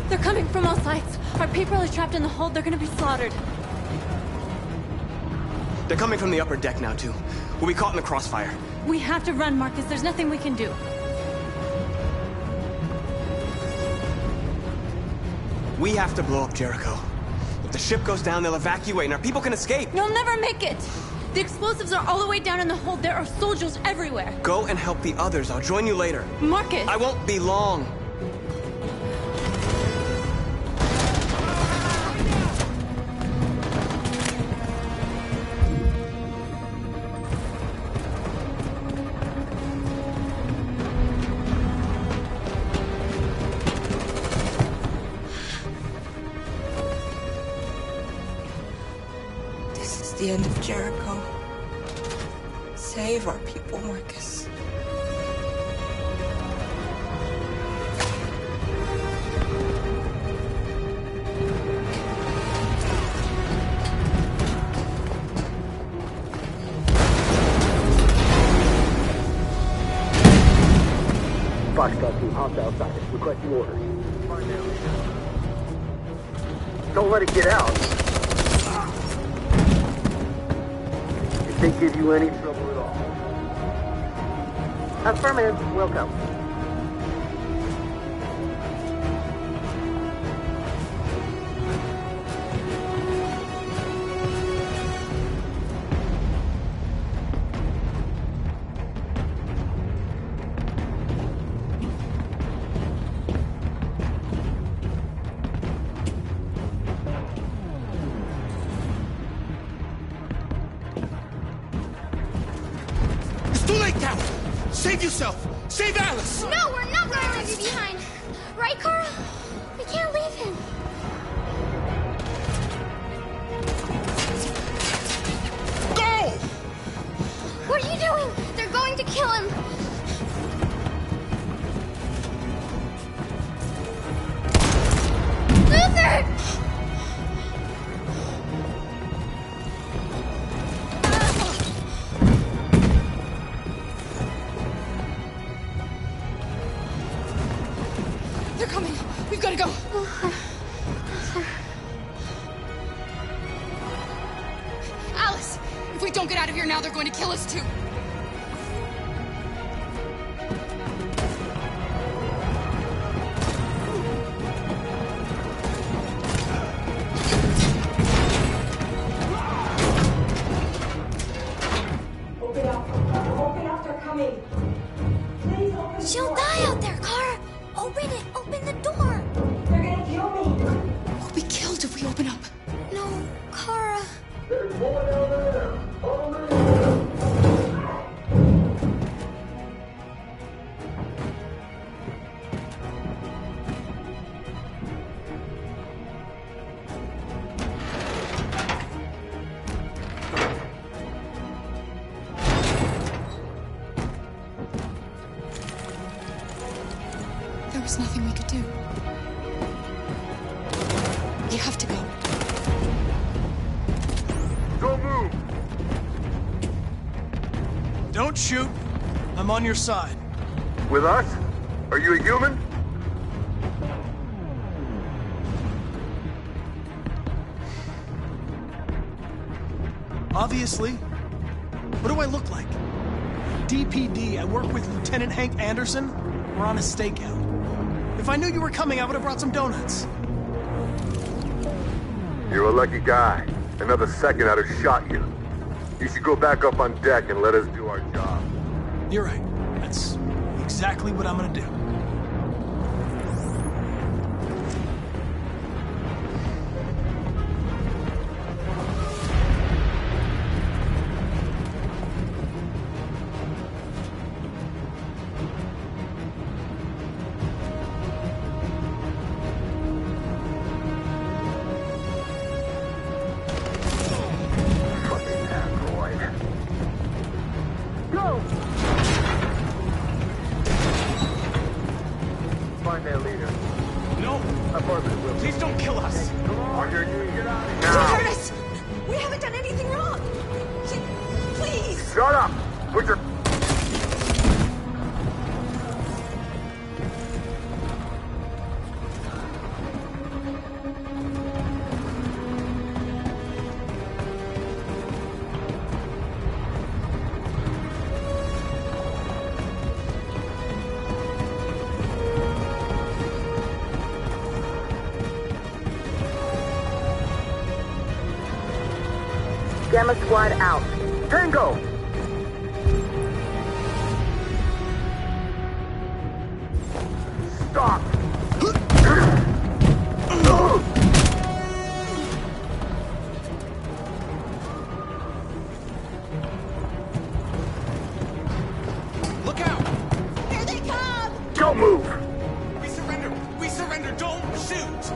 They're coming from all sides. Our people are trapped in the hold. They're gonna be slaughtered. They're coming from the upper deck now, too. We'll be caught in the crossfire. We have to run, Marcus. There's nothing we can do. We have to blow up Jericho. If the ship goes down, they'll evacuate and our people can escape. You'll never make it! The explosives are all the way down in the hold. There are soldiers everywhere. Go and help the others. I'll join you later. Marcus! I won't be long. the end of Jericho. Save our people, Marcus. Foxtrot team, hops outside. Requesting orders. Don't let it get out. If they give you any trouble at all. Affirmative. Welcome. It's too late now! Save yourself! Save Alice! No, we're not going to leave you behind. Right, Carl? We can't leave him. Go! What are you doing? They're going to kill him. Luther! They're coming. We've got to go. Alice, if we don't get out of here now, they're going to kill us too. Open up, they're coming. Please open the She'll door. die out there, Kara. Open it. Open the door. They're gonna kill me. We'll be killed if we open up. No, Kara. There's more down there. Follow me. There was nothing we could do. We have to go. Don't move. Don't shoot. I'm on your side. With us? Are you a human? Obviously. What do I look like? DPD, I work with Lieutenant Hank Anderson. We're on a stakeout. If I knew you were coming, I would have brought some donuts. You're a lucky guy. Another second I'd have shot you. You should go back up on deck and let us do our job. You're right. That's exactly what I'm gonna do. Fucking android. Go! Find their leader. No! Affirmative, will. Please don't kill us! On your knees, get out of here. Don't Now! hurt us. We haven't done anything wrong. Please. Shut up! Put your... Gamma Squad out. Tango! Stop! Look out! Here they come. Don't move! We surrender! We surrender! Don't shoot!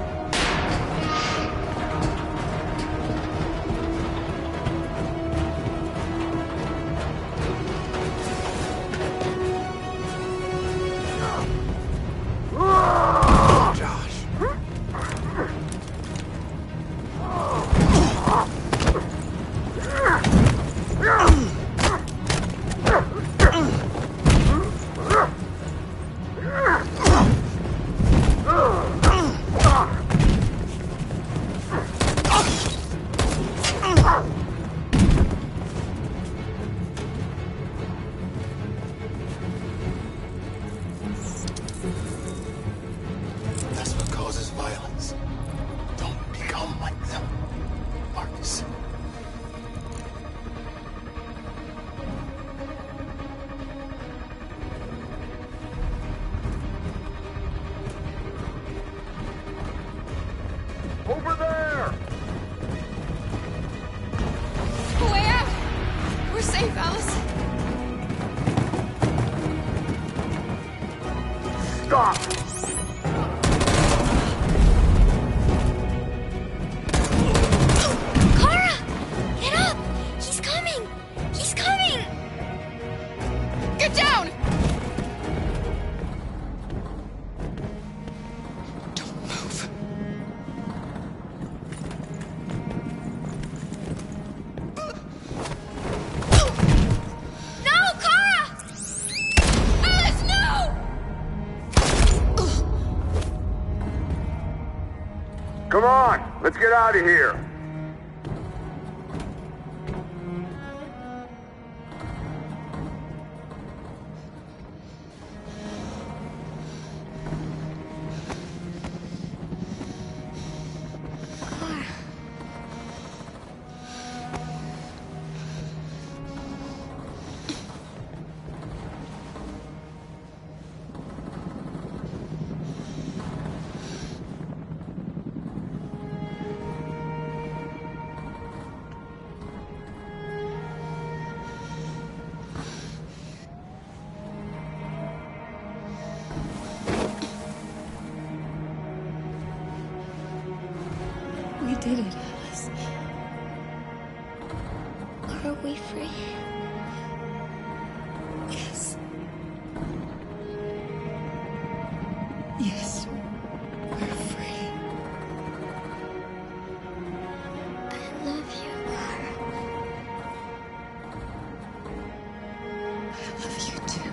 Over there! Way out! We're safe, Alice. Stop! Kara! Get up! He's coming! He's coming! Get down! Don't move. No, Kara! Alice, no! Come on, let's get out of here. We did it, Alice. Are we free? Yes. Yes. We're free. I love you, Kara. I love you too.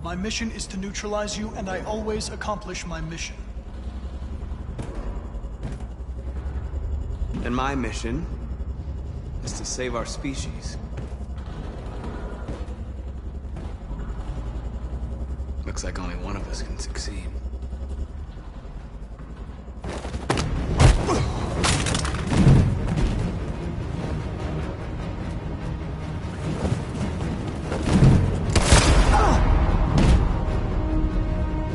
My mission is to neutralize you, and I always accomplish my mission. And my mission is to save our species. Looks like only one of us can succeed.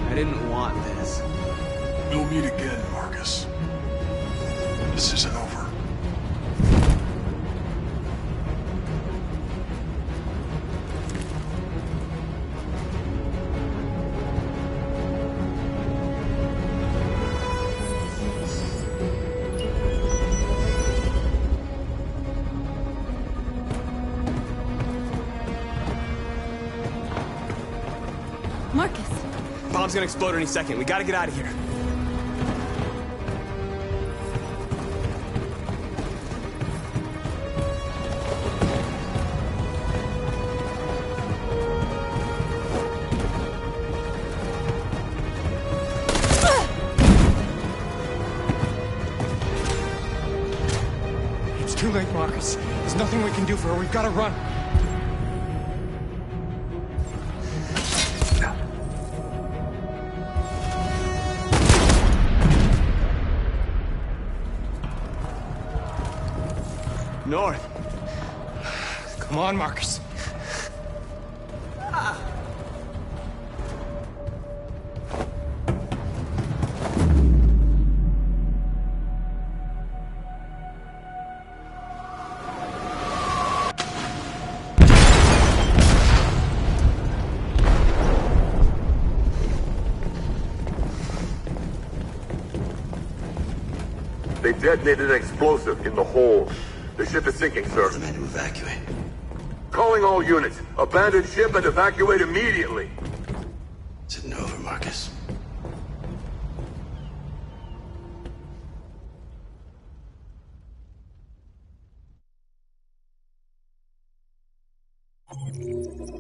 I didn't want this. We'll meet again, Marcus. This isn't over. Marcus! Bomb's gonna explode any second. We gotta get out of here. It's too late, Marcus. There's nothing we can do for her. We've got to run. North. Come on, Marcus. They detonated an explosive in the hold. The ship is sinking, sir. The men to evacuate. Calling all units. Abandon ship and evacuate immediately. Is it over, Marcus? You